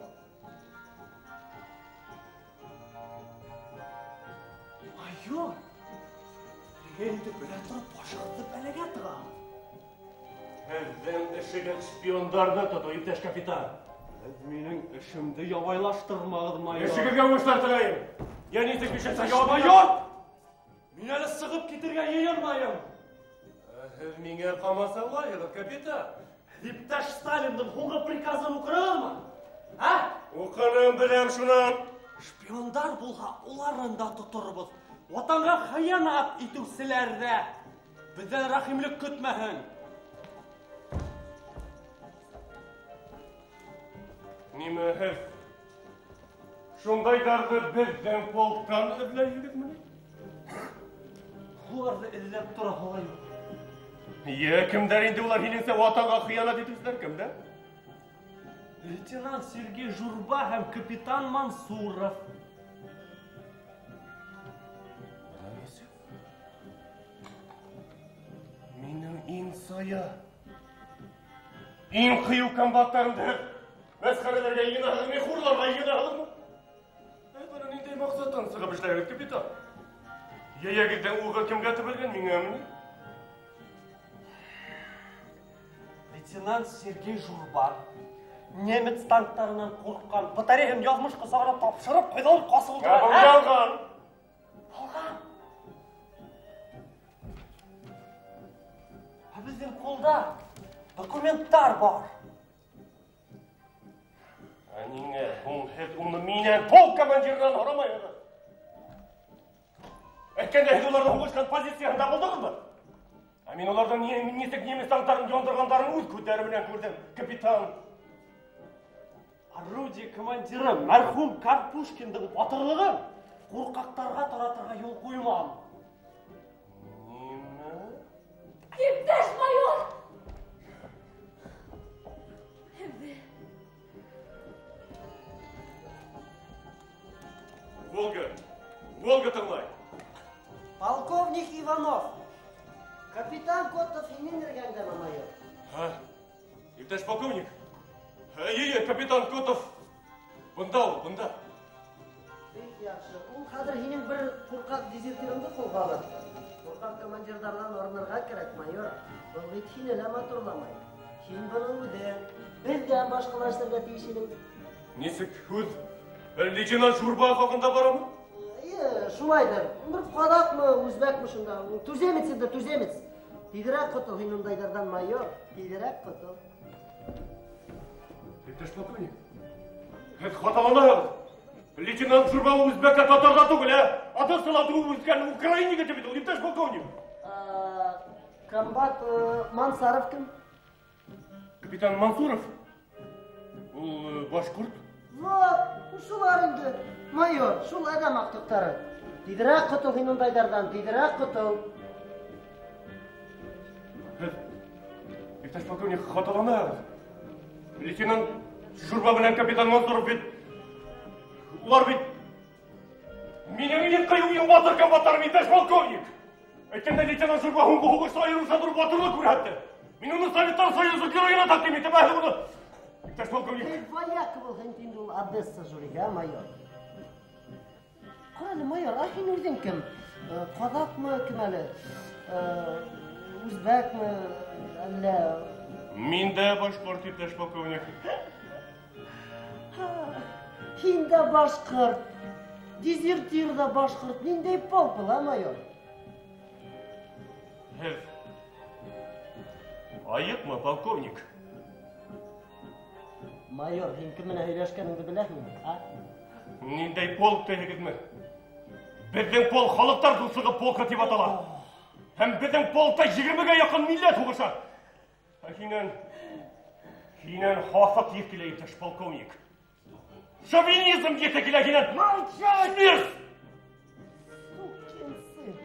Майор, инде белә тороп башығыҙҙы бәләгә тығам.
Һеҙҙең эшегеҙ шпиондарҙы тотоу, иптәш капитан.
Һеҙ минең эшемде ябайлаштырмағыҙ, майор.
Эшегеҙгә уңышлар теләйем. Я нисек бишенсе
Майор! Мин әле сығып китергә йыйынмайым.
Һеҙ миңә ҡамасаулайһығыҙ, капитан.
Иптәш Сталиндың һуңғы приказын уҡырығыҙмы?
Уҡыным, беләм шунан.
Шпиондар булһа, уларын да тоторбоҙ. Ватанға хыянат итеүселәрҙә. Беҙҙән рәхимлек көтмәһен.
Нимә һеҙ? Шундайҙарҙы беҙҙең полктан эҙләйһегеҙме?
Уларҙы эҙләп тораһы ла юҡ.
Кемдәр инде улар һинеңсә ватанға хыянат итеүселәр, кемдәр?
Лейтенант Сергей Журба һәм капитан Мансуров.
Минең иң сая, иң ҡыйыу комбаттарымды мәсхәрәләргә йыйнаһығыҙмы, хурларға йыйнаһығыҙмы? Бына ниндәй маҡсаттан сығып эшләйһегеҙ, капитан? Йәйәгеҙҙең уғы кемгә төбәлгән, миңәме?
Лейтенант Сергей Журба немец танктарынан ҡурҡҡан, батареяһын яҙмыш ҡосағына тапшырып, ҡайҙалыр ҡасылды.
Ялған!
Алған! Анда документтар бар.
Әнеңе, ұны менен полк командирынан орамай еді. Әйткенде олардың қошқан позицияында болдығын ба? Мен олардан несік неміс танктарын жондырғандарын өз көтерімінен көрдім, капитан.
Орудие командирі мәрхум Карпушкиндің батырлығын қорқақтарға таратырға жол қоймам.
Немі?
Иптеш майор!
Волга тыңлай.
Полковник Иванов. Капитан Котов емен ергенден, майор.
Иптеш полковник. Капитан Котов. Бұнда.
Яқшы. Ол қазір енің бір қорқақ дезертирімді қолға алады. Қорқақ командирдардан орнырға керек, майор. Бұл бет хинелі матурламай. Хин бұның өде. Бізден башқалаштырға тейшінің.
Несік өз лейтенант Журба хақында барамы?
Шулайдыр. Бір қадақ мы, өзбек мы шында. Түземец енді, түземец. Тидірек құтыл, хинундайдардан, майор. Тидірек құтыл.
Иптеш полковник. Хаталанайық. Лейтенант Журба өзбекке татарда түгіл, аты салаты өзбекке Украиниге деп еді, иптеш полковник.
Комбат Мансаров кім?
Капитан Мансуров. Ол башқұрт.
Вот, шулар енді. Майор, шул адам ақтықтары. Тидірек құтыл, хинундайдардан, тидірек құтыл.
Иптеш полковник, хаталанайық. Лейтенант Журба білен капитан Мансуров бет. Олар бет. Менен қайуын батыр комбаттарым, иптеш полковник. Әйткенде лейтенант Журба ғоғыш айырылса тұрып батырлы көрәтті. Мен оны Советтар Союзы героина тақдим етіп әлі оны. Иптеш полковник.
Вояк был хентинді ол Одесса жүрегі, майор. Құралы, майор, ахин өзен кім? Қазақ мы, кім әлі? Өзбек мы, әлі?
Мен де башқұрт, иптеш полковник.
Хин да башқұрт, дезертир да башқұрт, нендей полпыл, майор?
Айық ма, полковник?
Майор, хин кіміне өйлешкеніңді біләхмін, а?
Нендей полк тегідмі? Біздің полк халықтар тұлсығы полка деп аталады. Hem bizim polkta 20'ye yakın millet oluşa. Hinen hasat yetkili iптеш полковник. Шовинизм yetkili hinen.
Молчать!
Смерть!
Сукин сын.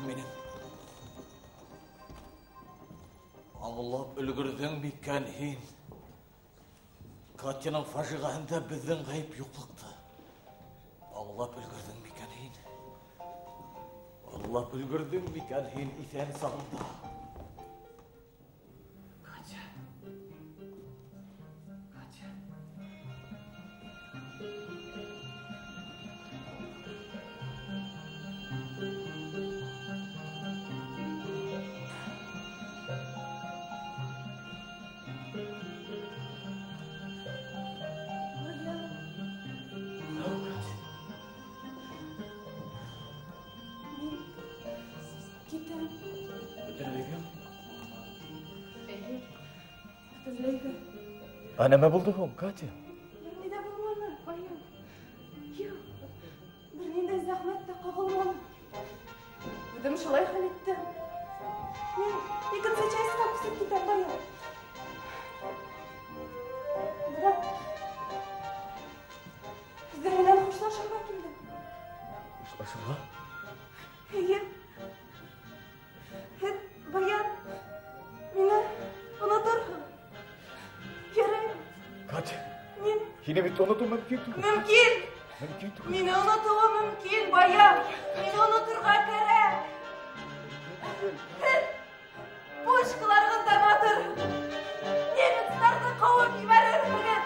Менің аңылап үлгірдің беккен хин. Катяның фажиғаһында біздің ғайып юқлықты. Аңылап үлгірдің беккен хин. Аңылап үлгірдің беккен хин исән сағында. Ana nima bo'ldi hom, Katya?
Nima bo'ldi, ayol? Yo'q. Bir menda zahmatda qog'ilman. O'zim shulay hal etdim. Мен екінші чайсыға құсып кетем баян. Бірақ сіздерменен хошлашырға келдім.
Хошлашырға?
Ие. Баян, мені ұнатырға. Ярайым.
Катя,
Мен...
yine bir unuttum mümkün.
Mümkün. Meni unutuğa mümkün bayan. Meni unuturga kerek. Boşqılargında batır. Nemitlardı qovub yiberir bugün.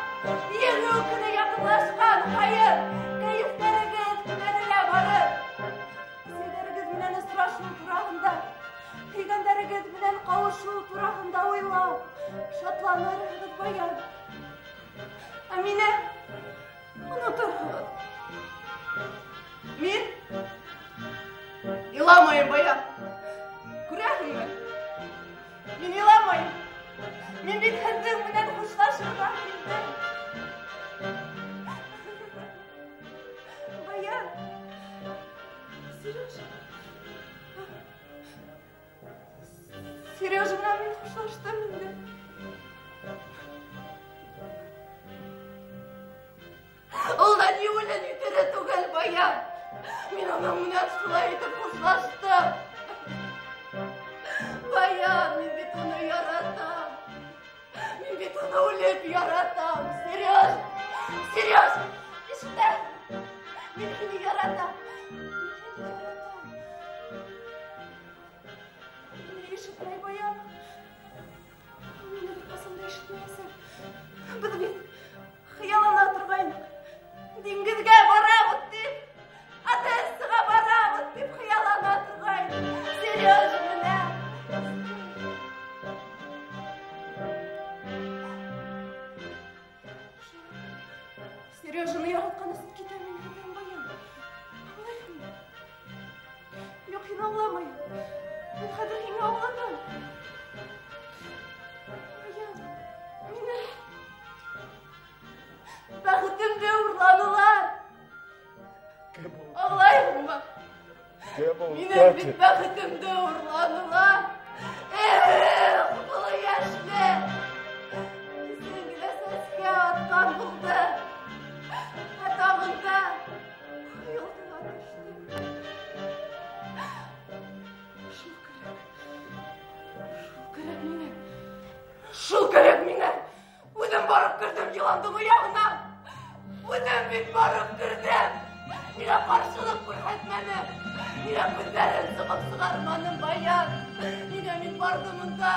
Yeni okuna yakınlaşkan hayır. Kayıflarıgız güvenile varır. Sizleriniz bilen ısraşu turağında. Kıyganlarınız bilen kavuşu turağında oylap. Şatlanırınız bayan. Amine. Unuturuz. Мен иламайым баян. Күрәһеңме? Мен иламайым. Мен бит һеҙҙең менән хушлашырға килдем. Баян. Сережа. Сережа менән мин хушлаштым инде. Ул да ни үлән итере түгел баян. Мин уның менән шулай итеп хушлаштым. Баян, мин бит уны яратам. Мин бит уны үлеп яратам. Сереж! Сереж! Ишетә! Мин һине яратам. Мине ишетмәй баян. Мине бит касымда ишетмәйсең. Без бит хыяллана торгайнык. Диңгеҙгә барабыҙ дип, Одессаға барабыҙ дип хыяллана торғайныҡ. Сережа менән. Сережаны яратҡан өсөн китәм мин һеҙҙән баян. Аңлайһыңмы? Юҡ, һин аңламайым. Мин хәҙер һиңә аңлатам. Баян, минең бәхетемде урланылар. Аңлайһыңмы? Минең бит бәхетемде урланылар. Ҡулы йәшле. Кисен генә сәскә атҡан булды. Тағында йылтыға төштө. Шул кәрәк миңә. Шул кәрәк миңә. Үҙем барып кердем йыландың ояғына. Үҙем бит барып кердем. Миңә ҡаршылыҡ күрһәтмәне. Миңә күҙҙәрен сығып сығарманым баян. Миңә мин бардым унда.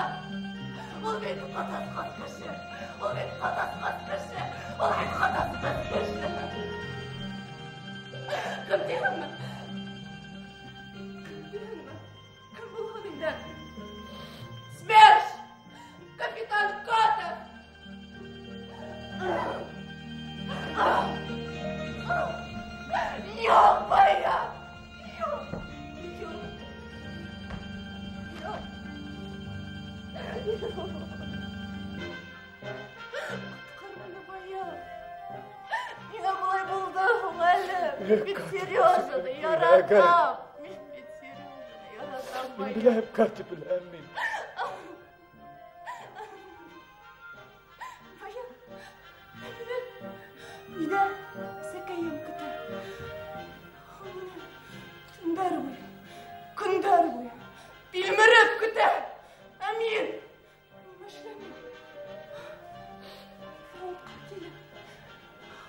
Ул бит ҡатасҡан кеше. Ул бит ҡатасҡан кеше. Ул бит ҡатасҡан кеше. Кем тиһеңме? Кем булһын инде? Смерш! Капитан Котов! Юҡ, баян! Юҡ! Ҡотҡарманы баян! Ниңә былай булды һуң әле? Мин бит Сережаны яратам. Мин бит Сережаны яратам, баян.
Беләм, Катя, беләм мин.
Баян, мине сәкәйем көтә. Көндәр буйы, билмереп көтә. Ә мин нимә эшләмим? Фронтҡа килеп,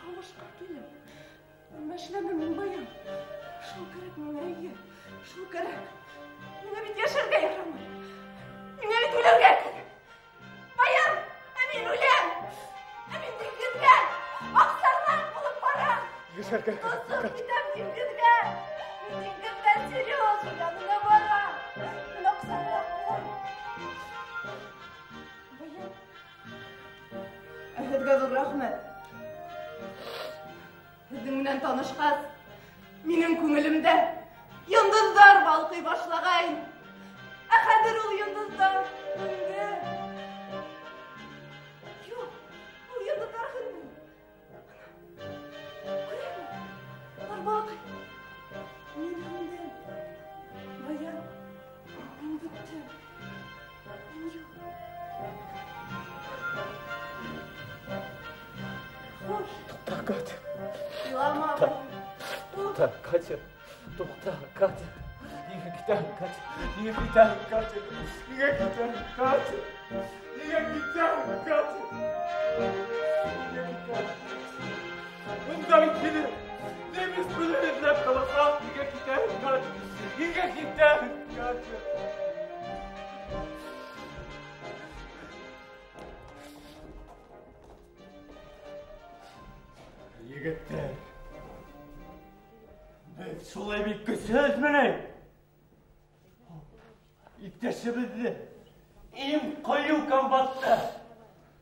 һуғышҡа килеп. Нимә эшләмим мин, баян? Шул кәрәк миңә, эйе, шул кәрәк. Миңә бит йәшәргә ярамай. Миңә бит үлергә кәрәк. Баян, ә мин үләм. Ә мин диңгеҙгә, аҡсарлаҡ булып барам.
Йәшәргә кәрәк,
Ҡосоп
Катя.
китәм диңгеҙгә. Мин диңгеҙҙән Сережа янына барам. Мин аҡсарлаҡ булам. Баян, ә һеҙгә ҙур рәхмәт. Һеҙҙең менән танышҡас, минең күңелемдә йондоҙҙар балҡый башлағайны. Ә хәҙер ул йондоҙҙар һүнде. Юҡ, ул йондоҙҙар һүнмәне. Күрәһеңме? Улар балҡый. Мин һүндем. Баян, мин бөттөм.
Катя. Тоқта, Катя. Неге кетем, Катя. Неге кетем, Катя. Неге кетем, Катя. Неге кетем, Катя. Неге кетем. Ondan gidin. Deniz bülentler kalasa. Neге кетем, Катя. Неге кетем, Катя. Егеттер. Biz şolay bir söz mene. İpteşimizdi. İm koyu kambattı.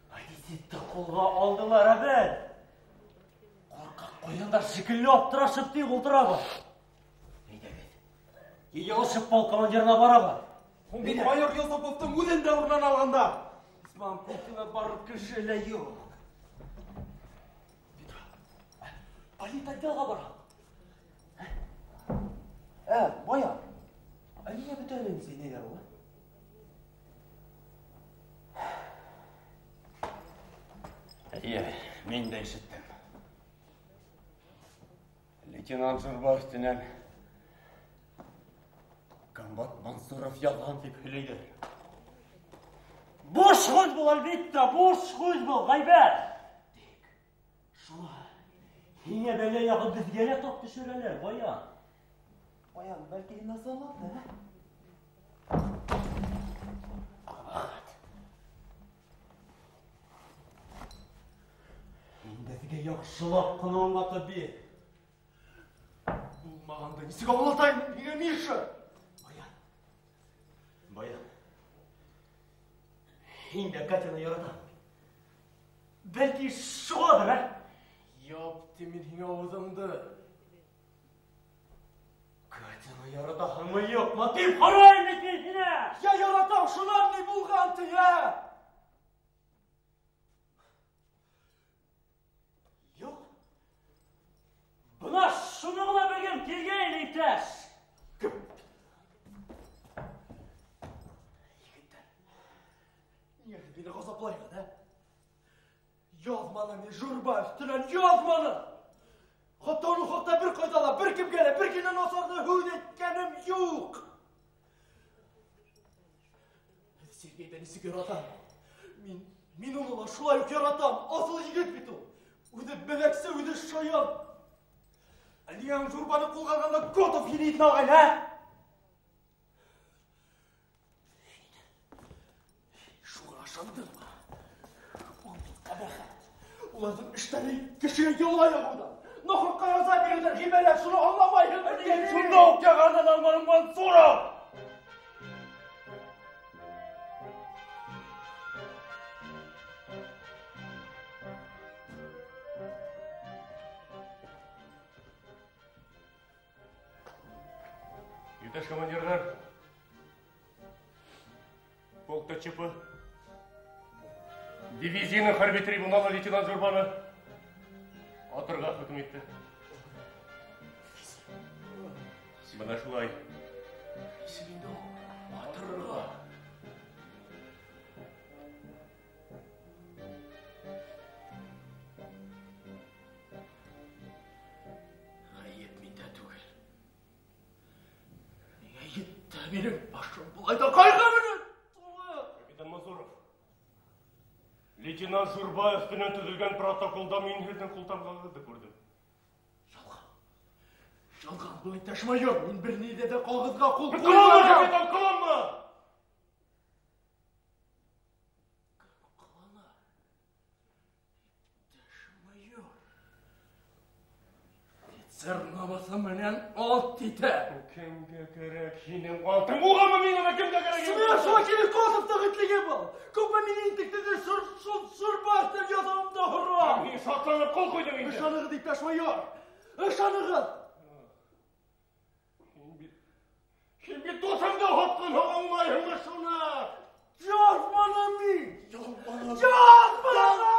Hadisette kolga aldılar abi. Korkak koyunlar şekilli aptıraşıp deyip oturaba. Neydi evet? Yalışıp bol komandırına baraba.
Мен майор Юсуповтың өзін дәуірінен алғанда Исман Путинға барып кішілі yok.
Политотделға барам. Боя, неге бітірмейміз сен егер ол?
Иә, мен де işiттім. Лейтенант Журбаевтен комбат Мансуров ялған деп сөйлейді.
Boş söz bu elbette, boş söz bu gayber. Dek, şuna, yine böyle yakın düzgene top düşürürler Boya. Boya, belki nasıl anlattı ha? Bizge yaxşılap qana anlatı bir.
Болмағанда несігі ауылтайын, неге не іші?
Boya. Yine Katya'nı yaratam. Belki şuadır ha?
Yaptı мен ağzımdı.
Katya'nı yaratağın mı yok mu? Deyip karayın etmesine!
Ya yaratам, şular ne bulğantı ya?
Yok. Buna şunu kılabilgem kelgeyin iptaş.
Niye beni gazaplayın ha? Yazmanı ne Jurbaev tülen yazmanı. Hatta onu hatta bir koydala, bir kim gele, bir kinin asarda hüd etkenim yok. Sergey'den isi yaratam. Min onunla şulay yok yaratam. Asıl yigit bit o. Öde belekse öde şayan. Aliyan Jurban'ı kullanğanda Kotov yineytin ağayın ha? Şandırma. Ulanın işleri kişiye yolaya buradan. Nohur kayaza birinden himeler şunu anlamayın.
Şunda okyagardan almanın Mansurov! Иташ командирлар, полкта ЧП, дивизияның харби трибуналы лейтенант Журбаны атырға хөкім етті. Мына шулай. Атырға.
Ғайып менде түгел. Ғайыпта менің башым бұлайда қайға менің?
Капитан Мансуров, лейтенант Журбаев түнен түзілген протоколда мен елдің құлтамғалыды көрдім.
Жалған бұл итташ майор, мен бір неде де қағызға қол
Қылама, капитан, қылама!
Қылама. Итташ майор. Офицер намысы менен алт дейді.
Кімге керек сенің алтын болғанмы менің кімге керек?
Сымия Шуакели Косовта ғытлеге бол. Көпі мен интіктеді Журбаевтен язамында хұрра.
Мен шатланып қол қойдым енді.
Ышанығы итташ майор. Ышанығы.
Şimdi dosanda hakkın olmayın şuna.
Yazmana mi? Yazmana!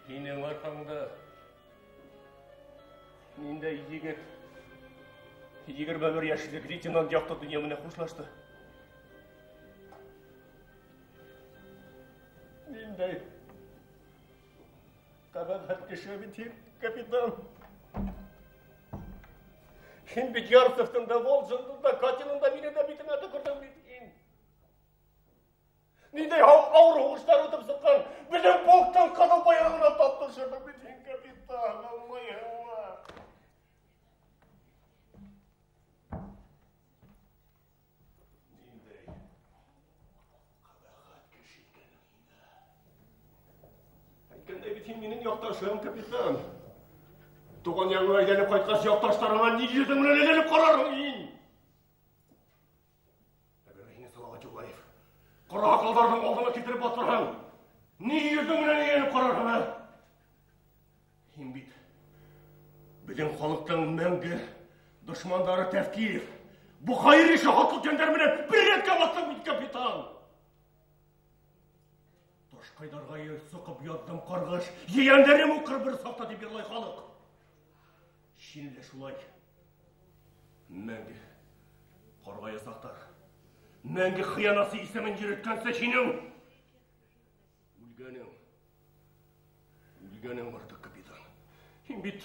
Senin arkanda Ninde yigirme bir yaşlık leytenant yaptı dünyamına hoşlaştı. Ninde kabahat kişi bitir kapitan. Şimdi Yarısıftın da Volcan'ın da Katil'in da beni de bitimede kırdım bitin. Ninde ağır hoşlar ötüp sıkan bizim polktan kanal bayağına tatlışırdı bitin kapitan. Allah'ım. Menin yoktaşım kapitan. Tuğan yanına edenip kaytkas yoktaşlarına ne yüzümle edenip kararım yiyin. Eğer yine salağa Cülayif, kara kaldardım aldığına getirip batırhan. Ne yüzümle edenip kararım ha? Himbit, bizim halktan мәңгі düşmanları tefkir. Bu hayır işi haklı gendermine bir retke bastım kapitan. Toşqaydarға соқып яддым қарғаш, егендерім ұқыр бір сақта деп ерлай халық. Шеніле шулай. Мәңгі қорғайы сақтар. Мәңгі қиянасы есімін жереткенсе шенің. Өлгенің артық капитан. Бит.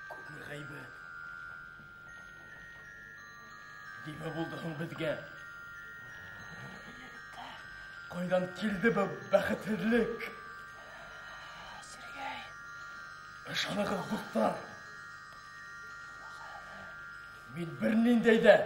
Күпме ғайбет. Неме болдығың бізге? Қойдан келді бі бәхетерлік?
Сергей.
Ышаны қызлықтар. Мен бірінен дейді.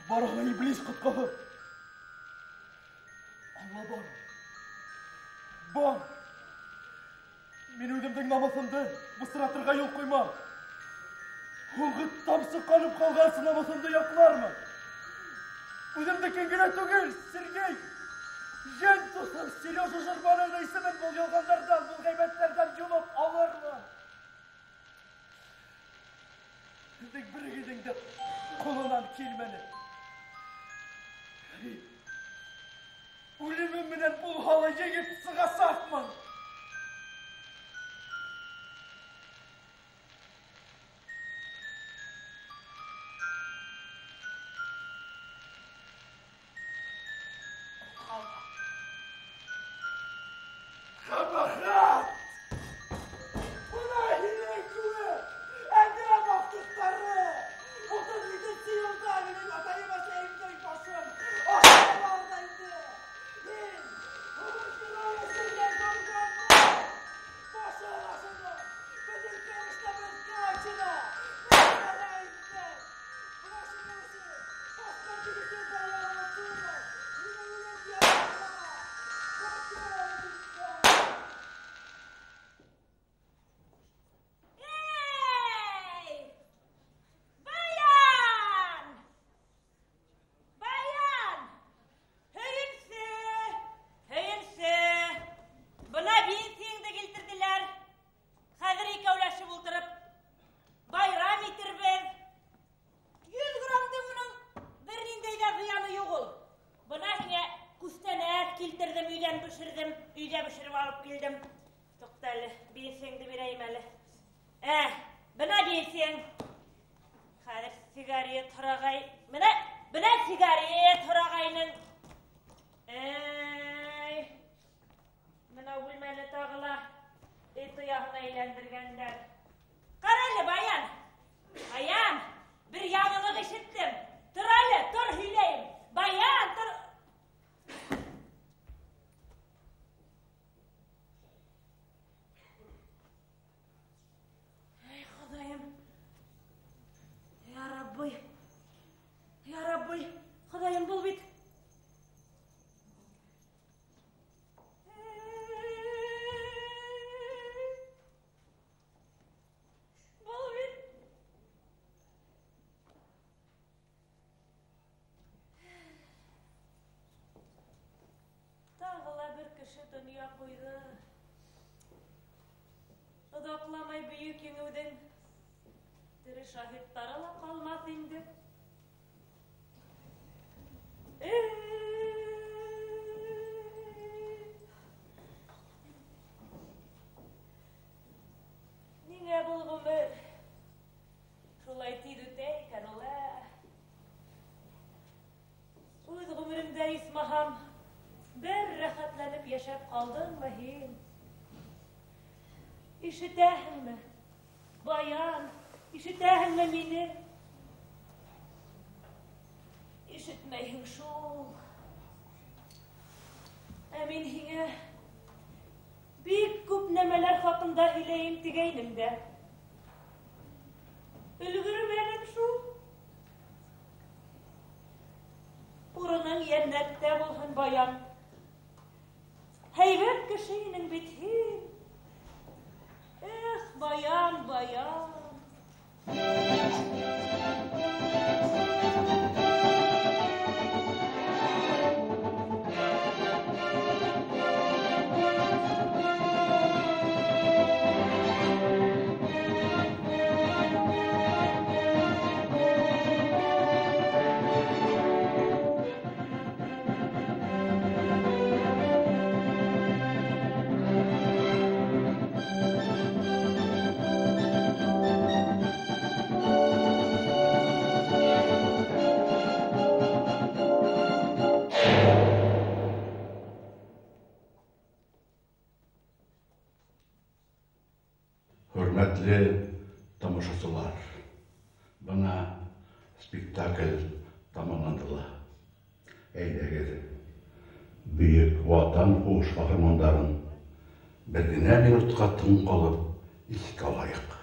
Бараға иблис құтқағы. Алла бар. Бар. Мен өдімдің намасымды бұсыратырға ел қойма. Оңғыт тамсы қалып қалғансы намасымды яқылармы? Өдімді кенгелі түгел, Сергей. Жен тұсын, Сережа Жырбаның исімін бұл елғандардан, бұл ғайбеттерден жұлып алырмы? Біздің бірігедіңді қолынан келмені. Өлімім менен бұл халы жегіп сыға сақмын.
pişirip alıp geldim. Toktali, bilsengdi bireyim eli. Buna değilsen. Kadir sigariye Toragay. Buna sigariye Toragay'nın. Buna bulmeli tağıla. Et uyağına eğlendirgenler. Karalı bayan. Bayan. Bir yanılık işittim. Turalı, tur hileyim. Bayan, tur... Ey Xudayım. Ya Rabbi. Xudayım bul bit. Dünya koydu. Odaklamay büyük yengüden diri şahitlara la kalmaz indi. Niye bulgumur? Şolay tiydi ola. Öz gümrümde ismaham. Bir rahatlanıp yaşap kaldın vahim. İşitəhin mi? Bayan, işitəhin mi beni? İşitmeyin şu. Emin hine. Büyük küp nemeler hakkında hileyim tigeynim de. Ülgürü benim şu. Urunun cennette bulhun bayan. Heyvet kişinin bitin. Bayan.
Hürmetli tamaşaçılar, bana spektakl tamamlandılar. Eylege büyük vatan hoş kahramanların birine minutqa tın kalıp ilk alayık.